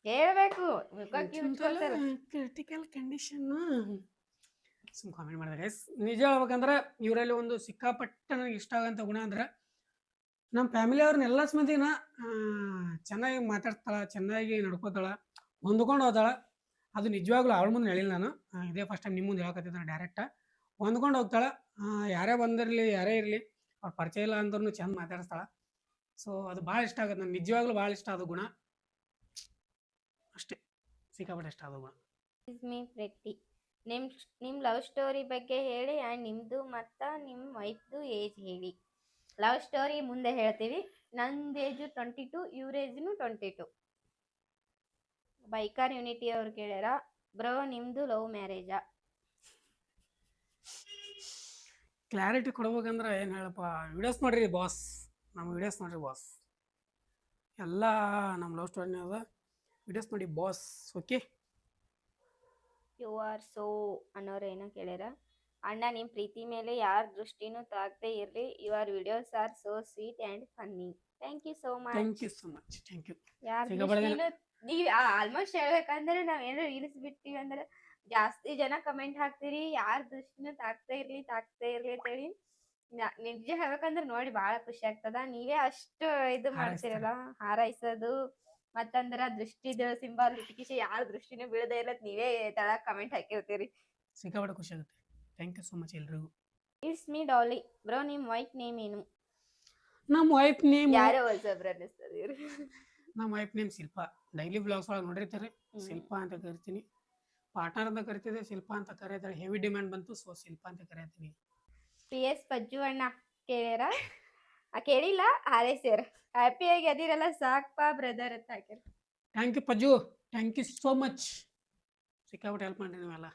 ಹೇಳ್ಬೇಕು, ಕ್ರಿಟಿಕಲ್ ಕಂಡೀಷನ್ ಸುಮ್ ಕಾಮೆಂಟ್ ಮಾಡಿದ್ರೆ ನಿಜ ಹೇಳ್ಬೇಕಂದ್ರೆ ಇವರಲ್ಲಿ ಒಂದು ಸಿಕ್ಕಾಪಟ್ಟೆ ನನಗೆ ಇಷ್ಟ ಆಗಂತ ಗುಣ ಅಂದ್ರೆ, ನಮ್ಮ ಫ್ಯಾಮಿಲಿ ಅವ್ರನ್ನೆಲ್ಲ ಮಂದಿನ ಚೆನ್ನಾಗಿ ಮಾತಾಡ್ತಾಳ, ಚೆನ್ನಾಗಿ ನಡ್ಕೋತಾಳ, ಹೊಂದ್ಕೊಂಡು ಹೋಗ್ತಾಳ. ಅದು ನಿಜವಾಗ್ಲೂ ಅವಳ ಮುಂದೆ ಹೇಳಿಲ್ಲ ನಾನು, ಇದೇ ಫಸ್ಟ್ ಟೈಮ್ ನಿಮ್ಮ ಮುಂದೆ ಹೇಳ್ಕೊತಿದ್ದಾನೆ ಡೈರೆಕ್ಟ್. ಹೊಂದ್ಕೊಂಡು ಹೋಗ್ತಾಳೆ, ಯಾರೇ ಬಂದಿರಲಿ ಯಾರೇ ಇರಲಿ, ಅವ್ರ ಪರಿಚಯ ಇಲ್ಲ ಅಂದ್ರೂ ಚೆಂದ ಮಾತಾಡಿಸ್ತಾಳ. ಸೊ ಅದು ಭಾಳ ಇಷ್ಟ ಆಗುತ್ತೆ ನನಗೆ, ನಿಜವಾಗ್ಲೂ ಭಾಳ ಇಷ್ಟ ಅದು ಗುಣ. ಅಷ್ಟೇ, ಸಿಕ್ಕಾಪಟ್ಟೆ ಇಷ್ಟ ಅದು ಗುಣ. ನಿಮ್ಮ ಲವ್ ಸ್ಟೋರಿ ಬಗ್ಗೆ ಹೇಳಿ, ಆ್ಯಂಡ್ ನಿಮ್ಮದು ಮತ್ತು ನಿಮ್ಮ ವೈಫ್ದು ಏಜ್ ಹೇಳಿ. ಲವ್ ಸ್ಟೋರಿ ಮುಂದೆ ಹೇಳ್ತೀವಿ. ನಂದು ಏಜು 22, ಇವ್ರ ಏಜ್ನು 22. ಬೈಕಾರ್ ಯೂನಿಟಿ ಅವ್ರು ಕೇಳ್ಯಾರ, ಬ್ರೋ ನಿಮ್ಮದು ಲವ್ ಮ್ಯಾರೇಜಾ? ಕ್ಲಾರಿಟಿ ಕೊಡ್ಬೇಕಂದ್ರೆ ಏನು ಹೇಳಪ್ಪ, ವಿಡಿಯೋಸ್ ನೋಡ್ರಿ ಬಾಸ್, ನಮ್ಮ ವಿಡಿಯೋಸ್ ನೋಡ್ರಿ ಬಾಸ್, ಎಲ್ಲ ನಮ್ಮ ಲವ್ ಸ್ಟೋರಿನ ಅದ, ವಿಡಿಯೋಸ್ ನೋಡಿ ಬಾಸ್. ಓಕೆ. ಯು ಆರ್ ಸೋ ಅನ್ನೋರು ಏನೋ ಕೇಳ್ಯಾರ, ಅಣ್ಣ ನಿಮ್ಮ ಪ್ರೀತಿ ಮೇಲೆ ಯಾರ ದೃಷ್ಟಿನೂ ತಾಗದೇ ಇರಲಿ, your videos are so sweet and funny. Thank you so much. Thank you so much. Thank you. ಯಾರ ದೃಷ್ಟಿನೂ ನೀವು ಆಲ್ಮೋಸ್ಟ್ ಹೇಳ್ಬೇಕಂದ್ರೆ ನಾವ್ ಏನಾರ ರೀಲ್ಸ್ ಬಿಟ್ಟಿವಿ ಅಂದ್ರೆ ಜಾಸ್ತಿ ಜನ ಕಮೆಂಟ್ ಹಾಕ್ತೀರಿ, ಯಾರ ದೃಷ್ಟಿನೂ ತಾಗ್ತಾ ಇರ್ಲಿ ಅಂತೇಳಿ. ನಿಜ ಹೇಳ್ಬೇಕಂದ್ರೆ ನೋಡಿ ಬಹಳ ಖುಷಿ ಆಗ್ತದ. ನೀವೇ ಅಷ್ಟು ಇದು ಮಾಡ್ತೀರಲ್ಲ, ಹಾರೈಸೋದು ಮತ್ತಂದ್ರ ದೃಷ್ಟಿದ ಸಿಂಬಲ್ ಇಟ್ಕಿಸಿ ಯಾರ ದೃಷ್ಟಿನೂ ಬೀಳದೇ ಇಲ್ಲ ನೀವೇ ತಳ ಕಮೆಂಟ್ ಹಾಕಿರ್ತೀರಿ. ಸಿಕ್ಕಾಪಟ್ಟೆ ಖುಷಿ ಆಗುತ್ತೆ. ಥ್ಯಾಂಕ್ ಯು ಸೊ ಮಚ್ ಎಲ್ರಿಗೂ. It's me Dolly. ಬ್ರೋ ನಿಮ್ಮ ವೈಫ್ ನೇಮ್ ಏನು? ನಮ್ಮ ವೈಫ್ ನೇಮ್ ಯಾರೋ ಹೊಸಬ್ರು ಅನ್ನಿಸ್ತದ ಇವ್ರು. ನಮ್ಮ wife name Shilpa. Daily vlogs ಒಳಗೆ ನೋಡಿರ್ತಾರೆ, ಶಿಲ್ಪಾ ಅಂತ ಕರಿತೀನಿ. ಪಾರ್ಟ್ನರ್ ಅಂತ ಕರಿತಿದ್ದೆ, ಶಿಲ್ಪಾ ಅಂತ ಕರೆಯತಾಳೆ. ಹೆವಿ ಡಿಮ್ಯಾಂಡ್ ಬಂತು, ಸೊ ಶಿಲ್ಪಾ ಅಂತ ಕರೆಯತೀನಿ. PS ಪಜ್ಜು ಅಣ್ಣ ಕೇಳ್ಯಾರ, ಕೇಳಿಲ್ಲ ಹಾರೈಸ್ಯಾರ, ಹ್ಯಾಪಿಯಾಗಿ ಅದಿರಲ್ಲ ಸಾಕ್ಪಾ ಬ್ರದರ್ ಅಂತ ಹಾಕ್ಯಾರ. Thank you Pajju, thank you so much. ಸಿಕ್ಕಾಬಿಟ್ಟು ಹೆಲ್ಪ್ ಮಾಡಿ ನೀವೆಲ್ಲ,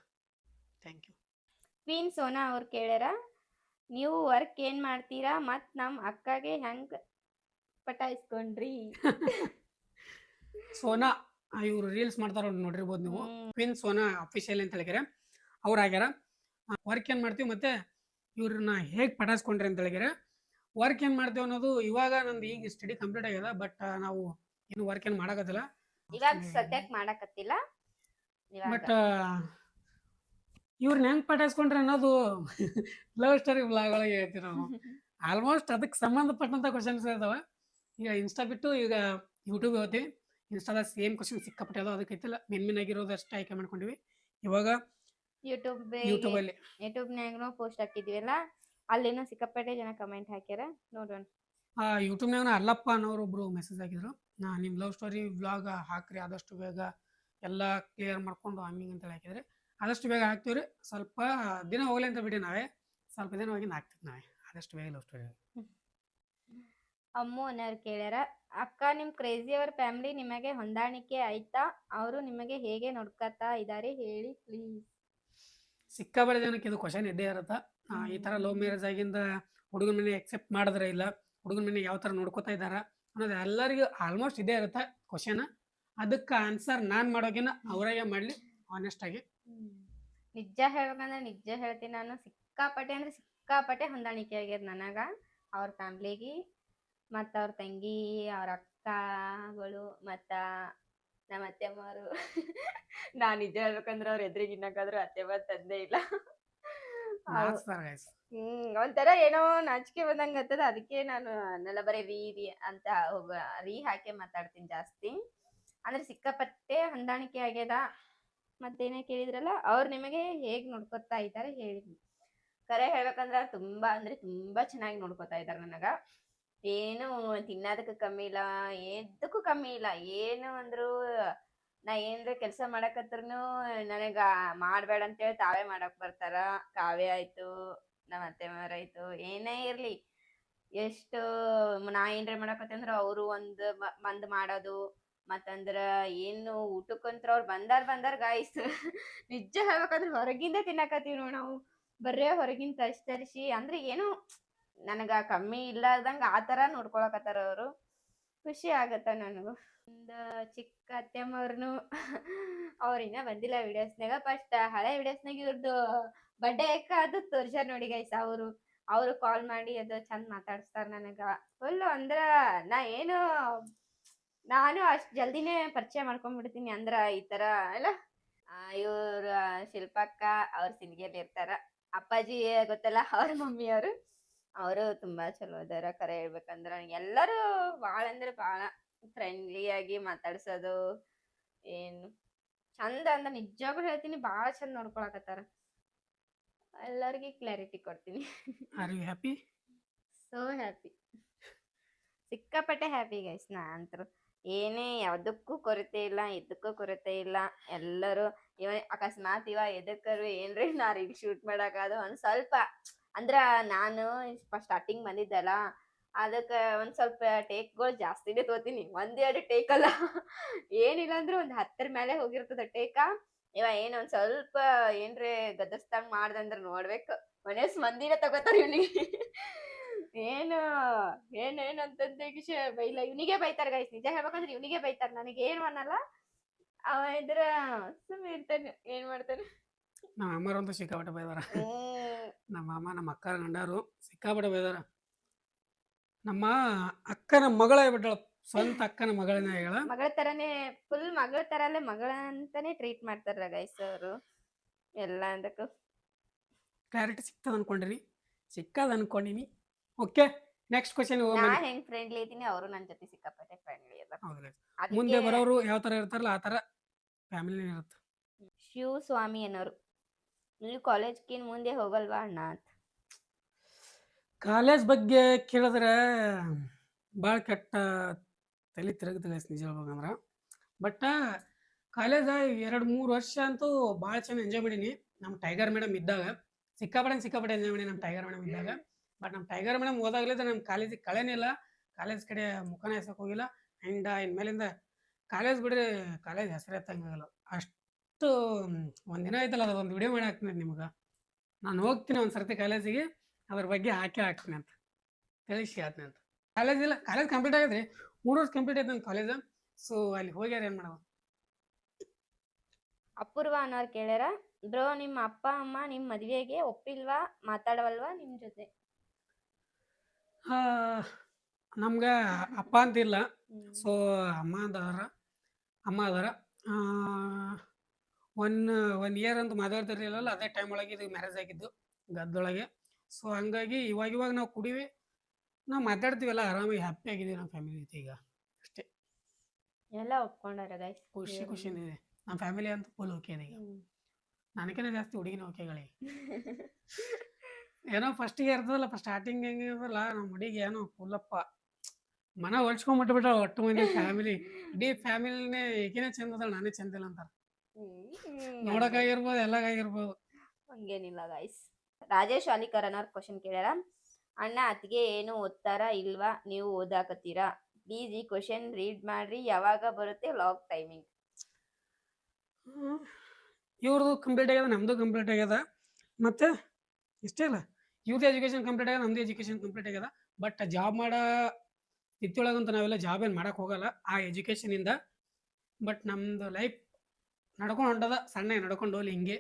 ಥ್ಯಾಂಕ್ ಯು. ಕ್ವೀನ್ ಸೋನಾ ಅವ್ರು ಕೇಳ್ಯಾರ, ನೀವು ವರ್ಕ್ ಏನ್ ಮಾಡ್ತೀರಾ ಮತ್ ನಮ್ಮ ಅಕ್ಕಗೆ ಹೆಂಗ್ ಪಟಾಯಿಸ್ಕೊಂಡ್ರಿ? ಸೋನಾ ಇವ್ರು ರೀಲ್ಸ್ ಮಾಡ್ತಾರ ನೋಡಿರ್ಬೋದು ನೀವು, ಕ್ವೀನ್ ಸೋನಾ ಅಫಿಷಿಯಲ್ ಅಂತ ಹೇಳಿದ್ರೆ ಅವ್ರು ಆಗ್ಯಾರ. ವರ್ಕ್ ಏನು ಮಾಡ್ತೀವಿ ಮತ್ತೆ ಇವ್ರನ್ನ ಹೇಗೆ ಪಟಾಯಿಸ್ಕೊಂಡ್ರಿ ಅಂತ ಹೇಳಿದ್ರೆ, ವರ್ಕ್ ಏನು ಮಾಡ್ತೀವಿ ಅನ್ನೋದು ಇವಾಗ ನಂದು ಈಗ ಸ್ಟಡಿ ಕಂಪ್ಲೀಟ್ ಆಗ್ಯದ, ಬಟ್ ನಾವು ಏನು ವರ್ಕ್ ಏನು ಮಾಡಕತ್ತಿಲ್ಲ, ಇವಾಗ ಸದ್ಯಕ್ಕೆ ಮಾಡಕತ್ತಿಲ್ಲ. ಬಟ್ ಇವ್ರನ್ನ ಹೆಂಗ್ ಪಟಾಯಿಸ್ಕೊಂಡ್ರಿ ಅನ್ನೋದು ಲವ್ ಸ್ಟೋರಿ ಬ್ಲಾಗ್ ಒಳಗೆ ಹೇಳ್ತೀವಿ ನಾವು. ಆಲ್ಮೋಸ್ಟ್ ಅದಕ್ಕೆ ಸಂಬಂಧಪಟ್ಟಂತ ಕ್ವಶನ್ಸ್ ಇದಾವೆ. ಈಗ ಇನ್ಸ್ಟಾ ಬಿಟ್ಟು ಈಗ ಯೂಟ್ಯೂಬ್ ಹೋಗ್ತೀವಿ, ಇನ್ಸ್ಟಾದಾಗ ಸೇಮ್ ಕ್ವಶನ್ ಸಿಕ್ಕಾಪಟ್ಟೆ ಅದಾವ, ಅದಕ್ಕೈತಿಲ್ಲ ಮೇನ್ ಆಗಿರೋದು ಅಷ್ಟೇ ಆಯ್ಕೆ ಮಾಡ್ಕೊಂಡಿವಿ. ಇವಾಗ ಯೂಟ್ಯೂಬ್ನಾಗೂ ಪೋಸ್ಟ್ ಹಾಕಿದ್ವಿಲ್ಲ, ಅಲ್ಲಿನೂ ಸಿಕ್ಕಾಪಟ್ಟೆ ಜನ ಕಮೆಂಟ್ ಹಾಕ್ಯಾರ, ನೋಡೋಣ. ಯೂಟ್ಯೂಬ್ನಾಗ ಅಲ್ಲಪ್ಪ ಅನ್ನೋರೊಬ್ರು ಮೆಸೇಜ್ ಹಾಕಿದ್ರು, ನಿಮ್ಮ ಲವ್ ಸ್ಟೋರಿ ವ್ಲಾಗ್ ಹಾಕ್ರಿ ಆದಷ್ಟು ಬೇಗ, ಎಲ್ಲ ಕ್ಲಿಯರ್ ಮಾಡ್ಕೊಂಡು ಹಂಗಿಂಗ್ ಅಂತೇಳಿ ಹಾಕಿದ್ರೆ ಆದಷ್ಟು ಬೇಗ ಹಾಕ್ತೀವ್ರಿ. ಸ್ವಲ್ಪ ದಿನ ಹೋಗ್ಲಿ ಅಂತ ಬಿಟ್ಟು ನಾವೇ ಸ್ವಲ್ಪ ದಿನ ಹೋಗಿ ಹಾಕ್ತೀವಿ ನಾವೇ ಆದಷ್ಟು ಬೇಗ ಲವ್ ಸ್ಟೋರಿ. ಅಮ್ಮು ಅನ್ನೋರು ಕೇಳ್ಯಾರ, ಅಕ್ಕ ನಿಮ್ಮ ಕ್ರೇಜಿ ಅವರ ಫ್ಯಾಮಿಲಿ ನಿಮಗೆ ಹೊಂದಾಣಿಕೆ ಆಯ್ತಾ? ಅವರು ನಿಮಗೆ ಹೇಗೆ ನೋಡ್ಕೊತಾ ಇದ್ದಾರೆ ಹೇಳಿ ಪ್ಲೀಸ್. ಸಿಕ್ಕಾಬಳೆ ಜನಕ್ಕೆ ಇದು ಕ್ವಶನ್ ಇದ್ದೇ ಇರತ್ತ. ಈ ತರ ಲವ್ ಮ್ಯಾರೇಜ್ ಆಗಿಂದ ಹುಡುಗನ ಮನೆ ಎಕ್ಸೆಪ್ಟ್ ಮಾಡಿದ್ರೆ ಇಲ್ಲ, ಹುಡುಗನ ಮನೆ ಯಾವ ತರ ನೋಡ್ಕೋತಾ ಇದ್ದಾರ ಅನ್ನೋದು ಎಲ್ಲರಿಗೂ ಆಲ್ಮೋಸ್ಟ್ ಇದೇ ಇರುತ್ತೆ ಕ್ವಶನ್. ಅದಕ್ಕೆ ಆನ್ಸರ್ ನಾನ್ ಮಾಡೋಗಿನ ಅವರಾಗೆ ಮಾಡ್ಲಿ ಆನೆಸ್ಟ್ ಆಗಿ. ನಿಜ ಹೇಳ್ಬೇಕಂದ್ರೆ ನಿಜ ಹೇಳ್ತೀನಿ, ನಾನು ಸಿಕ್ಕಾಪಟ್ಟೆ ಹೊಂದಾಣಿಕೆ ಆಗ್ಯದ ನನಗ ಅವ್ರ ಫ್ಯಾಮ್ಲಿಗೆ, ಮತ್ತು ಅವ್ರ ತಂಗಿ, ಅವ್ರ ಅಕ್ಕಗಳು, ಮತ್ತು ನಮ್ಮ ಅತ್ತೆಮ್ಮರು. ನಾ ನಿಜ ಹೇಳ್ಬೇಕಂದ್ರೆ ಅವ್ರ ಎದುರಿಗೆ ಇನ್ನಕ್ಕಾದ್ರೂ ಅತ್ತೆಮ್ಮ ತಂದೆ ಇಲ್ಲ. ನಾಚ್ತಾರ ಗೈಸ್. ಒಂಥರ ಏನೋ ನಾಚಿಕೆ ಬಂದಂಗ ಆಗ್ತದ, ಅದಕ್ಕೆ ನಾನು ಅನ್ನೆಲ್ಲ ಬರೀ ರೀ ರೀ ಅಂತ ರೀ ಹಾಕಿ ಮಾತಾಡ್ತೀನಿ ಜಾಸ್ತಿ. ಅಂದ್ರೆ ಸಿಕ್ಕಾಪಟ್ಟೆ ಹೊಂದಾಣಿಕೆ ಆಗ್ಯದ. ಮತ್ತೇನೇ ಕೇಳಿದ್ರಲ್ಲ, ಅವ್ರು ನಿಮಗೆ ಹೇಗ್ ನೋಡ್ಕೊತಾ ಇದ್ದಾರೆ ಹೇಳಿ. ಕರೆ ಹೇಳ್ಬೇಕಂದ್ರ ತುಂಬಾ ಅಂದ್ರೆ ತುಂಬಾ ಚೆನ್ನಾಗಿ ನೋಡ್ಕೊತಾ ಇದಾರೆ ನನಗ. ಏನು ತಿನ್ನೋದಕ್ಕೆ ಕಮ್ಮಿ ಇಲ್ಲ, ಎದಕ್ಕೂ ಕಮ್ಮಿ ಇಲ್ಲ. ಏನು ಅಂದ್ರು ನಾ ಏನ್ರ ಕೆಲಸ ಮಾಡಕತ್ರುನು ನನಗ ಮಾಡ್ಬೇಡ ಅಂತೇಳಿ ತಾವೇ ಮಾಡಕ್ ಬರ್ತಾರ. ಕಾವ್ಯ ಆಯ್ತು, ನಮ್ಮ ಅತ್ತೆ ಮಾರಾಯ್ತು, ಏನೇ ಇರ್ಲಿ, ಎಷ್ಟು ನಾ ಏನ್ರ ಮಾಡಕತ್ತೆ ಅಂದ್ರ ಅವರು ಒಂದ್ ಮಾಡೋದು. ಮತ್ತಂದ್ರ ಏನು ಊಟಕ್ಕಂತ್ರ ಅವ್ರು ಬಂದಾರ್ ಗಾಯ್ಸ್. ನಿಜ ಹೇಳ್ಬೇಕಂದ್ರ ಹೊರಗಿಂದ ತಿನ್ನಕತ್ತೀವಿ ನೋಡ್ ನಾವು. ಬರೇ ಹೊರಗಿಂದ ತರಿಸಿ ಅಂದ್ರೆ ಏನು ನನಗ ಕಮ್ಮಿ ಇಲ್ಲಾರ್ದಂಗ ಆತರ ನೋಡ್ಕೊಳಕತ್ತಾರ ಅವರು. ಖುಷಿ ಆಗತ್ತ ನನಗೂ. ಒಂದು ಚಿಕ್ಕ ಅತ್ತೆಮ್ಮವ್ರನು ಅವ್ರಿನ್ನ ಬಂದಿಲ್ಲ ವಿಡಿಯೋಸ್ನಾಗ. ಫಸ್ಟ್ ಹಳೆ ವಿಡಿಯೋಸ್ನಾಗ ಇವ್ರದ್ದು ಬರ್ಡೇ ಅದು ತೋರ್ಸ್ಯಾರ ನೋಡಿ ಗೈಸ್. ಅವರು ಕಾಲ್ ಮಾಡಿ ಅದು ಚಂದ ಮಾತಾಡ್ಸ್ತಾರ ನನಗ. ಫುಲ್ ಅಂದ್ರ ನಾನು ಅಷ್ಟ್ ಜಲ್ದಿನೇ ಪರಿಚಯ ಮಾಡ್ಕೊಂಡ್ಬಿಡ್ತೀನಿ ಅಂದ್ರ ಈ ತರ ಎಲ್ಲ. ಇವ್ರ ಶಿಲ್ಪಕ್ಕ ಅವ್ರ ಸಿಂದಗಿಯಲ್ಲಿ ಇರ್ತಾರ. ಅಪ್ಪಾಜಿ ಗೊತ್ತಲ್ಲ, ಅವ್ರ ಮಮ್ಮಿ ಅವರು ತುಂಬಾ ಚಲೋ ಅದಾರ. ಕರೆ ಹೇಳ್ಬೇಕಂದ್ರ ಎಲ್ಲರೂ ಬಾಳ ಅಂದ್ರೆ ಬಾಳ ಫ್ರೆಂಡ್ಲಿ ಆಗಿ ಮಾತಾಡ್ಸೋದು, ಏನು ಚಂದ ಅಂದ ನಿಜವಾಗ್ಲೂ ಹೇಳ್ತೀನಿ, ಬಾಳ ಚಂದ ನೋಡ್ಕೊಳಕತ್ತಾರ. ಎಲ್ಲರಿಗೂ ಕ್ಲಾರಿಟಿ ಕೊಡ್ತೀನಿ. Are you happy? So happy, ಸಿಕ್ಕಾಪಟ್ಟೆ ಹ್ಯಾಪಿ ಗೈಸ್. ನಾ ಅಂತರು ಏನೇ ಯಾವ್ದಕ್ಕೂ ಕೊರತೆ ಇಲ್ಲ, ಎದಕ್ಕೂ ಕೊರತೆ ಇಲ್ಲ. ಎಲ್ಲರೂ ಅಕಸ್ಮಾತ್ ಎದಕ್ಕರು ಏನ್ರಿ ನಾ ರೀಲ್ ಶೂಟ್ ಮಾಡಾಕದು ಒಂದ್ ಸ್ವಲ್ಪ ಅಂದ್ರ ನಾನು ಸ್ಟಾರ್ಟಿಂಗ್ ಬಂದಿದ್ದಲ್ಲ, ಅದಕ್ಕೆ ಒಂದ್ ಸ್ವಲ್ಪ ಟೇಕ್ಗಳು ಜಾಸ್ತಿನೇ ತೋತೀನಿ. 1-2 ಟೇಕ್ ಅಲ್ಲ, ಏನಿಲ್ಲ ಅಂದ್ರೂ ಒಂದ್ 10 ಮೇಲೆ ಹೋಗಿರ್ತದ ಟೇಕ. ಏನ್ ಒಂದ್ ಸ್ವಲ್ಪ ಏನ್ರಿ ಗದಸ್ತಾಗ ಮಾಡ್ದಂದ್ರ ನೋಡ್ಬೇಕು, ಮನೇಸ್ ಮಂದಿನ ತಗೋತಾರ ಇವ್ನಿಗೆ. ಏನಂತಂದೆ ಬೈಲ, ಇವನಿಗೆ ಬೈತಾರ ಗೈಸ್. ನಿಜ ಹೇಳ್ಬೇಕಂದ್ರೆ ಇವನಿಗೆ ಬೈತಾರ, ನನಗೆ ಏನು ಅನ್ನಲ್ಲ. ಅವ ಇದ್ರ ಸುಮ್ಮನೆ ಇರ್ತಾನೆ, ಏನ್ ಮಾಡ್ತಾನೆ. ನಮ್ಮ ಅಮ್ಮರಂತೂ ಸಿಕ್ಕಾಪಟ್ಟೆ ಬೈದಾರ. ನಮ್ಮ ಅಮ್ಮ ನಮ್ಮ ಅಕ್ಕರ ಗಂಡರು ಸಿಕ್ಕಾಪಟ್ಟೆ ಬೈದಾರ. ನಮ್ಮ ಅಕ್ಕನ ಮಗಳೇ ಬಿಟ್ಟಳ, ಸ್ವಂತ ಅಕ್ಕನ ಮಗಳನ್ನ ಹೇಳ. ಮಗಳ ತರನೇ, ಫುಲ್ ಮಗಳ ತರಲ್ಲೇ ಮಗಳ ಅಂತಾನೆ ಟ್ರೀಟ್ ಮಾಡ್ತಾರ ಗೈಸ್ ಅವರು ಎಲ್ಲ. ಅದಕ್ಕೂ ಕ್ಲಾರಿಟಿ ಸಿಗ್ತದ ಅನ್ಕೊಂಡಿರಿ, ಸಿಕ್ಕದ ಅನ್ಕೊಂಡಿನಿ. Okay, next question. ನಾ ಹೆಂಗ್ ಫ್ರೆಂಡ್ಲಿ ಇದೀನಿ, ಅವರು ನನ್ನ ಜೊತೆ ಸಿಕ್ಕಾಪಟ್ಟೆ ಫ್ರೆಂಡ್ಲಿ ಅದ. ಮುಂದೆ ಬರೋರು ಯಾವ ತರ ಇರ್ತಾರಲ್ಲ ಆ ತರ ಫ್ಯಾಮಿಲಿ ಇರುತ್ತೆ. ಶಿವಸ್ವಾಮಿ ಅನ್ನೋರು, ನೀವು ಕಾಲೇಜ್ಗಿನ್ ಮುಂದೆ ಹೋಗಲ್ವಾ ಅಣ್ಣ ಅಂತ. ಕಾಲೇಜ್ ಬಗ್ಗೆ ಕೇಳಿದ್ರೆ ಭಾಳ ಕೆಟ್ಟ ತಲೆ ತಿರುಗುತ್ತೆ ನಿಜ ಹೇಳ್ಬೇಕಂದ್ರೆ. ಬಟ್ ಕಾಲೇಜ್ 2-3 ವರ್ಷ ಅಂತೂ ಭಾಳ ಚೆನ್ನಾಗಿ ಎಂಜಾಯ್ ಮಾಡೀನಿ. ನಮ್ಮ ಟೈಗರ್ ಮೇಡಮ್ ಇದ್ದಾಗ ಸಿಕ್ಕಾಪಟ್ಟೆ ಎಂಜಾಯ್ ಮಾಡಿ ನಮ್ಮ ಟೈಗರ್ ಮೇಡಮ್ ಇದ್ದಾಗ. ಬಟ್ ನಮ್ಮ ಟೈಗರ್ ಮೇಡಮ್ ಓದಾಗ್ಲಿದ್ರೆ ನಮ್ಮ ಕಾಲೇಜಿಗೆ ಕಳೆನಿಲ್ಲ, ಕಾಲೇಜ್ ಕಡೆ ಮುಖನ ಎಸಕ್ಕೆ ಹೋಗಿಲ್ಲ. ಆ್ಯಂಡ್ ಇನ್ಮೇಲಿಂದ ಕಾಲೇಜ್ ಬಿಡ್ರಿ, ಕಾಲೇಜ್ ಹೆಸರು ಎತ್ತಂಗಾಗಲ್ಲ. ಅಷ್ಟು ಒಂದಿನ ಆಯ್ತಲ್ಲ, ಅದು ಒಂದು ವಿಡಿಯೋ ಮಾಡಿ ಹಾಕ್ತೀನಿ ನಿಮ್ಗೆ. ನಾನು ಹೋಗ್ತೀನಿ ಒಂದು ಸರ್ತಿ ಕಾಲೇಜಿಗೆ, ಅದ್ರ ಬಗ್ಗೆ ಹಾಕ್ತೀನಿ ಅಂತ ತಿಳಿಸಿ ಹೇಳ್ತೀನಿ ಅಂತ. ಕಾಲೇಜ್ ಕಂಪ್ಲೀಟ್ ಆಗಿದ್ರಿ, 3 ವರ್ಷ ಕಂಪ್ಲೀಟ್ ಆಯ್ತು ನನ್ನ ಕಾಲೇಜ್. ಸೊ ಅಲ್ಲಿ ಹೋಗ್ಯಾರ ಏನು ಮಾಡೋದು. ಅಪೂರ್ವ ಅನ್ನೋರು ಕೇಳ್ಯಾರ, ಬ್ರೋ ನಿಮ್ಮ ಅಪ್ಪ ಅಮ್ಮ ನಿಮ್ಮ ಮದುವೆಗೆ ಒಪ್ಪಿಲ್ವಾ, ಮಾತಾಡವಲ್ವಾ ನಿಮ್ಮ ಜೊತೆ? ನಮ್ಗೆ ಅಪ್ಪ ಅಂತಿಲ್ಲ, ಸೊ ಅಮ್ಮ ಅದಾರ. 1 ಇಯರ್ ಅಂತ ಮಾತಾಡ್ತಿರ್ಲಿಲ್ಲ, ಅದೇ ಟೈಮ್ ಒಳಗೆ ಇದು ಮ್ಯಾರೇಜ್ ಆಗಿದ್ದು ಗದ್ದೊಳಗೆ. ಸೊ ಹಂಗಾಗಿ ಇವಾಗ ನಾವು ಕುಡಿವಿ, ನಾವು ಮಾತಾಡ್ತೀವಲ್ಲ, ಆರಾಮಾಗಿ ಹ್ಯಾಪಿ ಆಗಿದ್ದೀವಿ ನಮ್ಮ ಫ್ಯಾಮಿಲಿ ಜೊತೆ ಈಗ ಅಷ್ಟೇ. ಎಲ್ಲ ಒಪ್ಕೊಂಡಾರ ಗೈಸ್, ಖುಷಿನೇ ಇದೆ. ನಮ್ಮ ಫ್ಯಾಮಿಲಿ ಅಂತ ಫುಲ್ ಓಕೆ ಇದೆ ಈಗ. ನನಗೇನೆ ಜಾಸ್ತಿ ಹುಡುಗಿನ ಓಕೆಗಳಿಗೆ. ಏನೋ ಫಸ್ಟಿಗೆ ಇರ್ತದಲ್ಲ, ಸ್ಟಾರ್ಟಿಂಗ್ ಹೆಂಗೆ ಇರ್ತದಲ್ಲ, ನಮ್ಮ ಹುಡುಗಿ ಏನೋ ಫುಲ್ಲಪ್ಪ ಮನ ಹೊಡ್ಸ್ಕೊಂಡ್ಬಿಟ್ಬಿಟ್ಟ ಒಟ್ಟು ಮಂದಿ ಫ್ಯಾಮಿಲಿ. ಇಡೀ ಫ್ಯಾಮಿಲಿನೇ ಈಗಿನೇ ಚಂದ ಅದಾಳ, ನಾನೇ ಚಂದ ಇಲ್ಲ ಅಂತಾರ. ನೋಡಕ್ಕಾಗಿರ್ಬೋದು, ಎಲ್ಲಾಗಿರ್ಬೋದು, ಹಂಗೇನಿಲ್ಲ ಗೈಸ್. ರಾಜೇಶ್ ಅಲಿಕರ್ ಅನ್ನೋರ್ ಕ್ವಶನ್ ಕೇಳ್ಯಾರ, ಅಣ್ಣ ಅತ್ತಿಗೆ ಏನು ಓದ್ತಾರ ಇಲ್ವಾ, ನೀವು ಓದಾಕತ್ತೀರಾ? ಪ್ಲೀಸ್ ಈ ಕ್ವಶನ್ ರೀಡ್ ಮಾಡ್ರಿ, ಯಾವಾಗ ಬರುತ್ತೆ ಲಾಗ್ ಟೈಮಿಂಗ್? ಇವ್ರದ್ದು ಕಂಪ್ಲೀಟ್ ಆಗ್ಯದ, ನಮ್ದು ಕಂಪ್ಲೀಟ್ ಆಗ್ಯದ. ಮತ್ತೆ ಇಷ್ಟೇ ಇಲ್ಲ, ಇವ್ರದ್ದು ಎಜುಕೇಶನ್ ಕಂಪ್ಲೀಟ್ ಆಗ್ಯದ, ನಮ್ದು ಎಜುಕೇಶನ್ ಕಂಪ್ಲೀಟ್ ಆಗ್ಯದ. ಬಟ್ ಜಾಬ್ ಮಾಡೋ ಸ್ಥಿತಿಯೊಳಗಂತ ನಾವೆಲ್ಲ ಜಾಬ್ ಏನು ಮಾಡಕ್ಕೆ ಹೋಗಲ್ಲ ಆ ಎಜುಕೇಷನಿಂದ. ಬಟ್ ನಮ್ದು ಲೈಫ್ ನಡ್ಕೊಂಡು ಹೊಂಟದ, ಸಣ್ಣ ನಡ್ಕೊಂಡು ಹೋಗ್ಲಿ ಹಿಂಗೆ.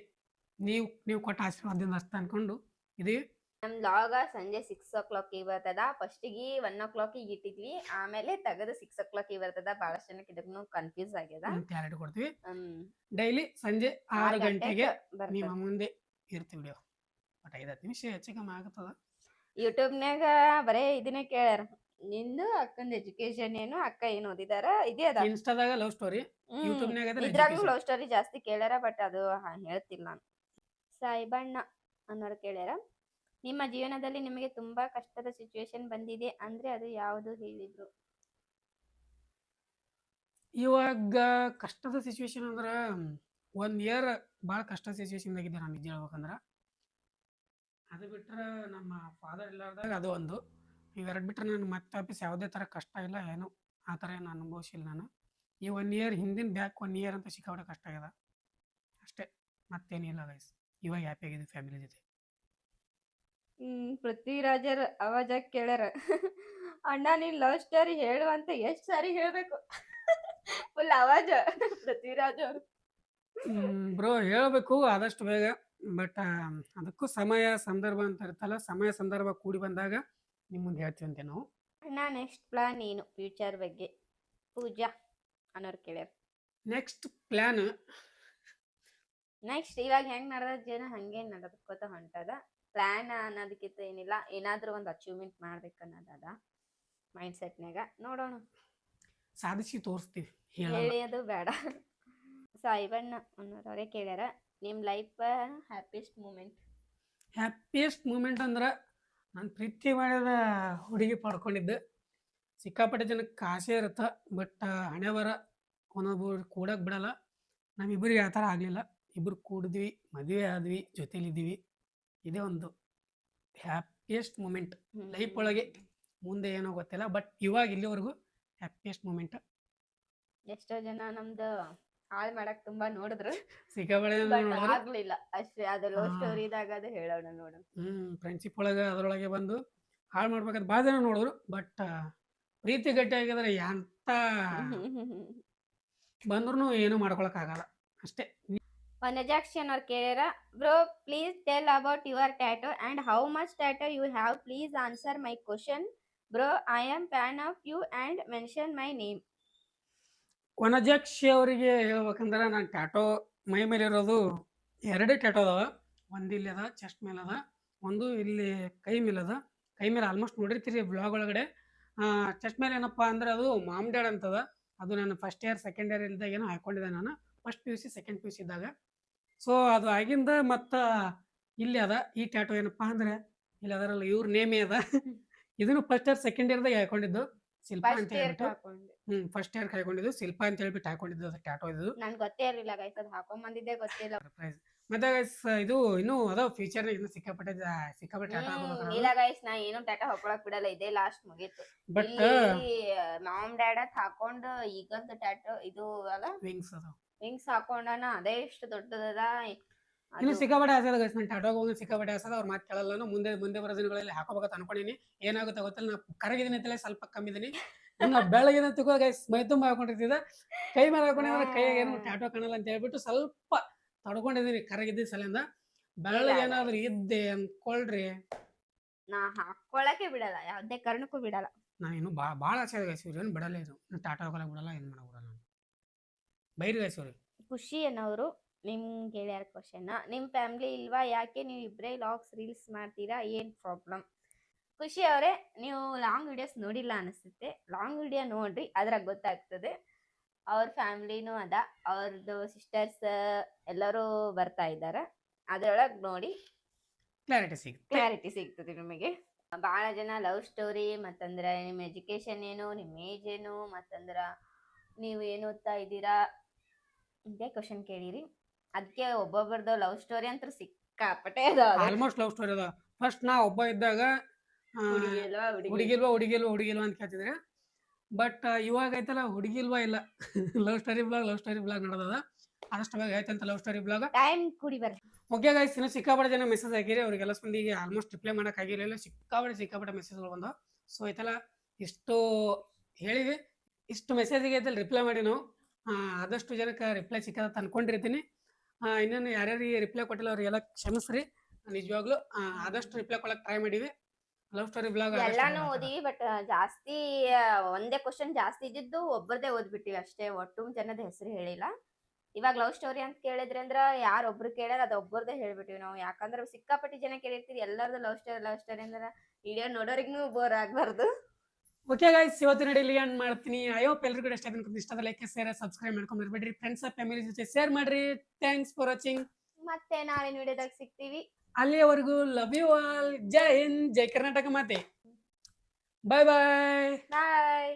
ನೀವು ಕೊಟ್ಟ ಆಶೀರ್ವಾದದಿಂದ ಅಷ್ಟ ಅನ್ಕೊಂಡು ಇದೀವಿ. ನಮ್ ಲಾಗ ಸಂಜೆ 6 o'clock ಬರ್ತದ. ಫಸ್ಟಿಗೆ 1 o'clock ಇಟ್ಟಿದ್ವಿ, ಆಮೇಲೆ ತೆಗೆದು 6 o'clock ಬರ್ತದ. ಬಹಳಷ್ಟು ಜನಕ್ಕೆ ಇದಕ್ಕೂ ಕನ್ಫ್ಯೂಸ್ ಆಗ್ಯದ. ಕ್ಲಾರಿಟಿ ಕೊಡ್ತೀವಿ. ಡೈಲಿ ಸಂಜೆ 6 ಗಂಟೆಗೆ ನಿಮ್ಮ ಮುಂದೆ ಇರ್ತೀವಿ ವಿಡಿಯೋ. ಬಟ್ 5-10 ನಿಮಿಷ ಹೆಚ್ಚು ಕಮ್ಮಿ ಆಗ್ತದ. ಯೂಟ್ಯೂಬ್ನ್ಯಾಗ ಬರೇ ಇದನ್ನೇ ಕೇಳ್ಯಾರ, ನಿಂದು ಅಕ್ಕಂದ ಎಜುಕೇಶನ್ ಏನು, ಅಕ್ಕ ಏನು ಓದಿದಾರ, ಇದೇ ಅದ. ಇನ್ಸ್ಟಾದಾಗ ಲವ್ ಸ್ಟೋರಿ, ಯೂಟ್ಯೂಬ್ನಾಗ ಇದ್ರಾಗೂ ಎಜುಕೇಶನ್. ಲವ್ ಸ್ಟೋರಿ ಜಾಸ್ತಿ ಕೇಳ್ಯಾರ, ಬಟ್ ಅದು ಹೇಳ್ತಿಲ್ಲ ನಾನು. ಸಾಯಿಬಣ್ಣ ಅನ್ನೋರು ಕೇಳ್ಯಾರ, ನಿಮ್ಮ ಜೀವನದಲ್ಲಿ ನಿಮಗೆ ತುಂಬಾ ಕಷ್ಟದ ಸಿಚುವೇಶನ್ ಬಂದಿದೆ ಅಂದ್ರೆ ಅದು ಯಾವುದು ಹೇಳಿದ್ರು? ಇವಾಗ ಕಷ್ಟದ ಸಿಚುವೇಶನ್ ಅಂದ್ರ 1 ಇಯರ್ ಭಾಳ ಕಷ್ಟ ಸಿಚುವೇಶನ್ ಆಗಿದ್ದೆ ನಾನು ನಿಜ ಹೇಳ್ಬೇಕಂದ್ರ. ಅದು ಬಿಟ್ರೆ ನಮ್ಮ ಫಾದರ್ ಇಲ್ಲಾರ್ದಾಗ ಅದು ಒಂದು. ಇವೆರಡು ಬಿಟ್ರೆ ನಾನು ಮತ್ತೆ ವಾಪಸ್ ಯಾವುದೇ ಥರ ಕಷ್ಟ ಇಲ್ಲ, ಏನು ಆ ಥರ ಏನು ಅನುಭವಿಸಿಲ್ಲ ನಾನು. ಈ 1 ಇಯರ್ ಹಿಂದಿನ ಬ್ಯಾಕ್ 1 ಇಯರ್ ಅಂತ ಸಿಕ್ಕಾಪಟ್ಟೆ ಕಷ್ಟ ಆಗ್ಯದ ಅಷ್ಟೇ, ಮತ್ತೇನಿಲ್ಲ ಗೈಸ್. ಇವಾಗ ಹ್ಯಾಪಿ ಆಗಿದ್ದೀವಿ ಫ್ಯಾಮಿಲಿ ಜೊತೆ. ಪೃಥ್ವಿರಾಜರ್ ಅವಾಜ ಕೇಳ್ಯಾರ, ಅಣ್ಣ ನೀನ್ ಲವ್ ಸ್ಟೋರಿ ಹೇಳುವಂತ ಎಷ್ಟ್ ಸಾರಿ ಹೇಳ್ಬೇಕು? ಫುಲ್ ಅವಾಜ ಪೃಥ್ವಿರಾಜ್ ಅವರು. ಬ್ರೋ ಹೇಳ್ಬೇಕು ಆದಷ್ಟು ಬೇಗ, ಬಟ್ ಅದಕ್ಕೂ ಸಮಯ ಸಂದರ್ಭ ಅಂತ ಇರುತ್ತಲ್ಲ, ಸಮಯ ಸಂದರ್ಭ ಕೂಡಿ ಬಂದಾಗ ನಿಮ್ಮ ಮುಂದೆ ಹೇಳ್ತೀವಂತೆ ನಾವು. ಅಣ್ಣ ನೆಕ್ಸ್ಟ್ ಪ್ಲಾನ್ ಏನು ಫ್ಯೂಚರ್ ಬಗ್ಗೆ? ಪೂಜಾ ಅನ್ನೋರು ಕೇಳ್ಯಾರ. ನೆಕ್ಸ್ಟ್ ಪ್ಲ್ಯಾನ್ ನೆಕ್ಸ್ಟ್ ಇವಾಗ ಹೆಂಗ್ ನಡೆದ ಜೀವನ ಹಂಗೆ ನಡೆದ್ಕೋತ ಹೊಂಟದ. ಪ್ಲಾನ್ ಅನ್ನೋದಕ್ಕಿಂತ ಏನಿಲ್ಲ, ಏನಾದ್ರೂ ಒಂದು ಅಚೀವ್ಮೆಂಟ್ ಮಾಡ್ಬೇಕು ಅನ್ನೋದದ ಮೈಂಡ್ ಸೆಟ್ನಾಗ. ನೋಡೋಣ, ಸಾಧಿಸಿ ತೋರಿಸ್ತೀವಿ, ಹೇಳಿ ಅದು ಬೇಡ. ಸಾಯಿಬಣ್ಣ ಅನ್ನೋರವರೇ ಕೇಳ್ಯಾರ, ನಿಮ್ life happiest moment? Happiest moment ಅಂದ್ರೆ ನಾನು ಪ್ರೀತಿ ಮಾಡಿದ ಹುಡುಗಿ ಪಡ್ಕೊಂಡಿದ್ದೆ. ಸಿಕ್ಕಾಪಟ್ಟೆ ಜನಕ್ಕೆ ಆಸೆ ಇರುತ್ತೆ, ಬಟ್ ಹಣೆ ಬರ ಒಂದೊಬ್ಬರು ಕೂಡಕ್ಕೆ ಬಿಡಲ್ಲ. ನಮ್ಮಿಬ್ಬರಿಗೆ ಆ ಥರ ಆಗಲಿಲ್ಲ. ಇಬ್ಬರು ಕೂಡಿದ್ವಿ, ಮದುವೆ ಆದ್ವಿ, ಜೊತೆಲಿದ್ದೀವಿ. ಇದೇ ಒಂದು ಹ್ಯಾಪಿಯೆಸ್ಟ್ ಮೂಮೆಂಟ್ ಲೈಫ್ ಒಳಗೆ. ಮುಂದೆ ಏನೋ ಗೊತ್ತಿಲ್ಲ, ಬಟ್ ಇವಾಗ ಇಲ್ಲಿವರೆಗೂ ಹ್ಯಾಪಿಯೆಸ್ಟ್ ಮೂಮೆಂಟ್. ಎಷ್ಟೋ ಜನ ನಮ್ದು ಹಾಳ್ ಮಾಡಕ್ ತುಂಬಾ ನೋಡಿದ್ರು, ಸಿಕ್ಕಾಪಟ್ಟೆ ಜನ ಬಟ್ ನೋಡಿದ್ರು. ಆಗ್ಲಿಲ್ಲ ಅಷ್ಟೇ. ಅದು ಲವ್ ಸ್ಟೋರಿದಾಗ ಅದು ಹೇಳೋಣ ನೋಡು. ಫ್ರೆಂಡ್ಶಿಪ್ ಒಳಗೆ ಅದರೊಳಗೆ ಬಂದು ಹಾಳು ಮಾಡ್ಬೇಕಂತ ಭಾಳ ಜನ ನೋಡಿದ್ರು, ಬಟ್ ಪ್ರೀತಿ ಗಟ್ಟಿ ಆಗಿದ್ರೆ ಎಂತ ಬಂದ್ರು ಏನು ಮಾಡ್ಕೊಳಕ್ಕಾಗಲ್ಲ ಅಷ್ಟೇ. ವನಜಾಕ್ಷಿ ಅನ್ನೋರು ಕೇಳ್ಯಾರ, bro please tell about your tattoo and how much tattoo you have. Please answer my question bro, I am fan of you and mention my name. Vanajakshi ಅವರಿಗೆ ಹೇಳ್ಬೇಕಂದ್ರೆ ನಾನು ಟ್ಯಾಟೋ ಮೈ ಮೇಲೆ ಇರೋದು 2 ಟ್ಯಾಟೋ ಅದಾವ. ಒಂದು ಇಲ್ಲಿ ಅದ ಚೆಸ್ಟ್ ಮೇಲೆ ಅದ, ಒಂದು ಇಲ್ಲಿ ಕೈ ಮೇಲೆ ಅದ. ಕೈ ಮೇಲೆ ಆಲ್ಮೋಸ್ಟ್ ನೋಡಿರ್ತೀರಿ ಬ್ಲಾಗ್ ಒಳಗಡೆ. ಚೆಸ್ಟ್ ಮೇಲೆ ಏನಪ್ಪ ಅಂದ್ರೆ ಅದು ಮಾಮ್ ಡ್ಯಾಡ್ ಅಂತದ. ಅದು ನಾನು ಫಸ್ಟ್ ಇಯರ್ ಸೆಕೆಂಡ್ ಇಯರ್ ಇದ್ದಾಗ ಏನೋ ಹಾಕೊಂಡಿದ್ದೆ ನಾನು, ಫಸ್ಟ್ PUC ಸೆಕೆಂಡ್ PUC ಇದ್ದಾಗ. ಸೊ ಅದು ಆಗಿಂದ ಮತ್ತು ಇಲ್ಲಿ ಅದ ಈ ಟ್ಯಾಟೋ ಏನಪ್ಪ ಅಂದ್ರೆ ಇಲ್ಲಿ ಅದರಲ್ಲ ಇವ್ರ ನೇಮೇ ಅದ. ಇದನ್ನು ಫಸ್ಟ್ ಇಯರ್ ಸೆಕೆಂಡ್ ಇಯರ್ದಾಗ ಹಾಕೊಂಡಿದ್ದು, ಶಿಲ್ಪಾ ಅಂತ ಹೇಳ್ಬಿಟ್ಟು. ಫಸ್ಟ್ ಇಯರ್ ಹಾಕೊಂಡಿದ್ದು ಶಿಲ್ಪಾ ಅಂತ ಹೇಳ್ಬಿಟ್ಟು ಹಾಕೊಂಡಿದ್ದು ಅದು ಟ್ಯಾಟೋ. ಇದು ನನ್ ಗೊತ್ತೇ ಇರಲಿಲ್ಲ ಗೈಸ್, ಅದು ಹಾಕೊಂಡ್ ಬಂದಿದ್ದೆ ಗೊತ್ತಿಲ್ಲ. ಸರ್ಪ್ರೈಸ್. ಮತ್ತೆ guys, ಇದು ಇನ್ನೂ ಅದಾವ ಫ್ಯೂಚರ್ ಇನ್ನು ಸಿಕ್ಕಾಪಟ್ಟೆ ಟ್ಯಾಟೋ ಇಲ್ಲ ಗೈಸ್, ನಾ ಏನು ಟ್ಯಾಟೋ ಹಾಕೊಳಕ್ ಬಿಡಲ್ಲ, ಇದೇ ಲಾಸ್ಟ್ ಮುಗೀತು. ಬಟ್ ಇಲ್ಲಿ ಮಾಮ್ ಡ್ಯಾಡ್ ಹಾಕೊಂಡ್ ಈಗಂತ ಟ್ಯಾಟೋ ಇದು ಅಲ್ಲ ವಿಂಗ್ಸ್ ಅದಾವ. ವಿಂಗ್ಸ್ ಹಾಕೊಂಡನ, ಅದೇ ಎಷ್ಟು ದೊಡ್ಡದದ. ಇನ್ನು ಸಿಕ್ಕಾಪಟ್ಟೆ ಆಸೆ ಅದ ಗೈಸ್, ನಾನು ಟ್ಯಾಟೋಗೆ ಹೋಗಿ ಸಿಕ್ಕಾಪಟ್ಟೆ ಆಸೆ ಅದ. ಅವ್ರ ಮಾತು ಕೇಳಲ್ಲ. ಮುಂದೆ ಬರೋ ದಿನಗಳಲ್ಲಿ ಹಾಕೋಬೇಕಂತ ಅನ್ಕೊಂಡಿನಿ. ಏನಾಗುತ್ತೆ ಗೊತ್ತಿಲ್ಲ, ನಾ ಕರಗಿದ್ದೀನಿ ಅಂತಲೇ ಸ್ವಲ್ಪ ಕಮ್ಮಿದ್ದೀನಿ. ಇನ್ನು ಬೆಳಗಿನ ತಿಕ್ಕೋ ಗೈಸ್ ಮೈ ತುಂಬ ಹಾಕೊಂಡಿರ್ತಿದ್ದೆ, ಕೈ ಮೇಲೆ ಹಾಕೊಂಡಿದ್ರೆ ಕೈಯಾಗ ಏನು ಟ್ಯಾಟೋ ಕಾಣಲ್ಲ ಅಂತ ಹೇಳ್ಬಿಟ್ಟು ಸ್ವಲ್ಪ ತಡ್ಕೊಂಡಿದ್ದೀನಿ ಕರಗಿದ್ದ ಸಲಿಂದ. ಬೆಳಗ್ಗೆ ಏನಾದ್ರು ಇದ್ದೆ ಅನ್ಕೊಳ್ರಿ, ನಾ ಹಾಕೊಳಕ್ಕೆ ಬಿಡಲ್ಲ, ಯಾವ್ದೇ ಕಾರಣಕ್ಕೂ ಬಿಡಲ್ಲ. ನಾ ಇನ್ನು ಭಾಳ ಆಸೆ ಅದ ಗೈಸ್, ಏನು ಬಿಡಲ್ಲ. ಇದು ಟಾಟಾ ಹಾಕೊಳಕ್ ಬಿಡಲ್ಲ, ಏನು ಮಾಡಕ್ ಬಿಡಲ್ಲ. ಬೈರಿ ಗೈಸ್ ಅವ್ರಿ. ಖುಷಿ ಅನ್ನೋರು ನಿಮ್ಗೆ ಹೇಳ್ಯಾರ ಕ್ವಶನ್, ನಿಮ್ ಫ್ಯಾಮಿಲಿ ಇಲ್ವಾ, ಯಾಕೆ ನೀವು ಇಬ್ಬರೇ ಲಾಗ್ಸ್ ರೀಲ್ಸ್ ಮಾಡ್ತೀರಾ, ಏನ್ ಪ್ರಾಬ್ಲಮ್? ಖುಷಿ ಅವರೇ, ನೀವು ಲಾಂಗ್ ವಿಡಿಯೋಸ್ ನೋಡಿಲ್ಲ ಅನಿಸುತ್ತೆ. ಲಾಂಗ್ ವಿಡಿಯೋ ನೋಡ್ರಿ, ಅದ್ರಾಗ ಗೊತ್ತಾಗ್ತದೆ. ಅವ್ರ ಫ್ಯಾಮಿಲಿನೂ ಅದ, ಅವ್ರದ್ದು ಸಿಸ್ಟರ್ಸ್ ಎಲ್ಲರೂ ಬರ್ತಾ ಇದ್ದಾರೆ. ಅದ್ರೊಳಗೆ ನೋಡಿ ಕ್ಲಾರಿಟಿ ಸಿಗ್ತದೆ ನಿಮಗೆ. ಭಾಳ ಜನ ಲವ್ ಸ್ಟೋರಿ, ಮತ್ತಂದ್ರೆ ನಿಮ್ಮ ಎಜುಕೇಶನ್ ಏನು, ನಿಮ್ಮ ಏಜ್ ಏನು, ಮತ್ತಂದ್ರ ನೀವು ಏನು ಓದ್ತಾ ಇದ್ದೀರಾ, ಇದೇ ಕ್ವಶನ್ ಕೇಳಿರಿ. ಅದಕ್ಕೆ ಒಬ್ಬೊಬ್ಬರದು ಲವ್ ಸ್ಟೋರಿ ಅಂತ ಸಿಕ್ಕಾಪಟ್ಟೆ ಅದಾವ. ಆಲ್ಮೋಸ್ಟ್ ಲವ್ ಸ್ಟೋರಿ ಅದ. ಫಸ್ಟ್ ನಾ ಒಬ್ಬ ಇದ್ದಾಗ ಹುಡುಗಿಲ್ವಾ ಅಂತ ಕೇಳ್ತಿದ್ರೆ, ಬಟ್ ಇವಾಗ ಐತಲ್ಲ ಹುಡುಗಿಲ್ವಾ ಇಲ್ಲ, ಲವ್ ಸ್ಟೋರಿ ಬ್ಲಾಗ್ ನಡೆದದ. ಆದಷ್ಟು ಬೇಗ ಐತಂತ ಲವ್ ಸ್ಟೋರಿ ಬ್ಲಾಗ್. ಟೈಮ್ ಕುಡಿ ಬರ್ರಿ. ಓಕೆ ಗೈಸ್, ಇನ್ನು ಸಿಕ್ಕಾಪಟ್ಟೆ ಜನ ಮೆಸೇಜ್ ಹಾಕಿರಿ, ಅವ್ರಿಗೆಲ್ಲ ಮಂದಿಗೆ ಆಲ್ಮೋಸ್ಟ್ ರಿಪ್ಲೈ ಮಾಡಕ್ ಆಗಿರಲಿಲ್ಲ. ಸಿಕ್ಕಾಪಟ್ಟೆ ಮೆಸೇಜ್ಗಳು ಬಂದವು. ಸೊ ಐತಲ್ಲ ಇಷ್ಟು ಹೇಳಿವಿ, ಇಷ್ಟು ಮೆಸೇಜಿಗೆ ಐತಲ್ಲ ರಿಪ್ಲೈ ಮಾಡಿ ನಾವು. ಆದಷ್ಟು ಜನಕ್ಕೆ ರಿಪ್ಲೈ ಸಿಕ್ಕದ ಅನ್ಕೊಂಡಿರ್ತೀನಿ. ಇನ್ನೇನು ಯಾರ್ಯಾರಿಗೆ ರಿಪ್ಲೈ ಕೊಟ್ಟಿಲ್ಲ ಅವ್ರಿಗೆಲ್ಲ ಕ್ಷಮಿಸ್ರಿ. ನಿಜವಾಗ್ಲೂ ಆದಷ್ಟು ರಿಪ್ಲೈ ಕೊಡಕ್ ಟ್ರೈ ಮಾಡಿವಿ. ಲವ್ ಸ್ಟೋರಿ ಬ್ಲಾಗ್ ಎಲ್ಲಾನು ಓದಿವಿ, ಬಟ್ ಜಾಸ್ತಿ ಒಂದೇ ಕ್ವಶನ್ ಜಾಸ್ತಿ ಇದ್ದಿದ್ದು ಒಬ್ಬರದೇ ಓದ್ಬಿಟ್ಟಿವಿ ಅಷ್ಟೇ. ಒಟ್ಟು ಜನದ ಹೆಸರು ಹೇಳಿಲ್ಲ. ಇವಾಗ ಲವ್ ಸ್ಟೋರಿ ಅಂತ ಕೇಳಿದ್ರಿ ಅಂದ್ರ ಯಾರೊಬ್ರು ಕೇಳ್ಯಾರ ಅದೊಬ್ಬರದೇ ಹೇಳ್ಬಿಟ್ಟಿವಿ ನಾವು, ಯಾಕಂದ್ರ ಸಿಕ್ಕಾಪಟ್ಟಿ ಜನ ಕೇಳಿರ್ತೀರಿ ಎಲ್ಲಾರ್ದು ಲವ್ ಸ್ಟೋರಿ ಅಂದ್ರ ವಿಡಿಯೋ ನೋಡೋರಿಗೂ ಬೋರ್ ಆಗ್ಬಾರ್ದು. ಓಕೆ ಗೈಸ್, ಇವತ್ತಿನ ನಡೀಲಿ ಏನ್ ಮಾಡ್ತೀನಿ. ಐ ಹೋಪ್ ಎಲ್ರಿಗೂ ಇಷ್ಟ ಆಯ್ತು. ಇಷ್ಟ ಆದ್ರೆ ಲೈಕ್ ಶೇರ್ ಸಬ್ಸ್ಕ್ರೈಬ್ ಮಾಡ್ಕೊಂಡ್ಬಿಡ್ಬೇಡ್ರಿ. ಫ್ರೆಂಡ್ಸ್ ಫ್ಯಾಮಿಲಿ ಜೊತೆ ಶೇರ್ ಮಾಡ್ರಿ. Thanks for watching. ಮತ್ತೆ ನಾಳಿನ ವಿಡಿಯೋದಾಗ ಸಿಗ್ತೀವಿ. ಅಲ್ಲಿಯವರೆಗೂ ಲವ್ ಯು ಆಲ್. ಜೈ ಹಿಂದ್, ಜೈ ಕರ್ನಾಟಕ ಮಾತೆ. ಬಾಯ್ ಬಾಯ್. ಬಾಯ್.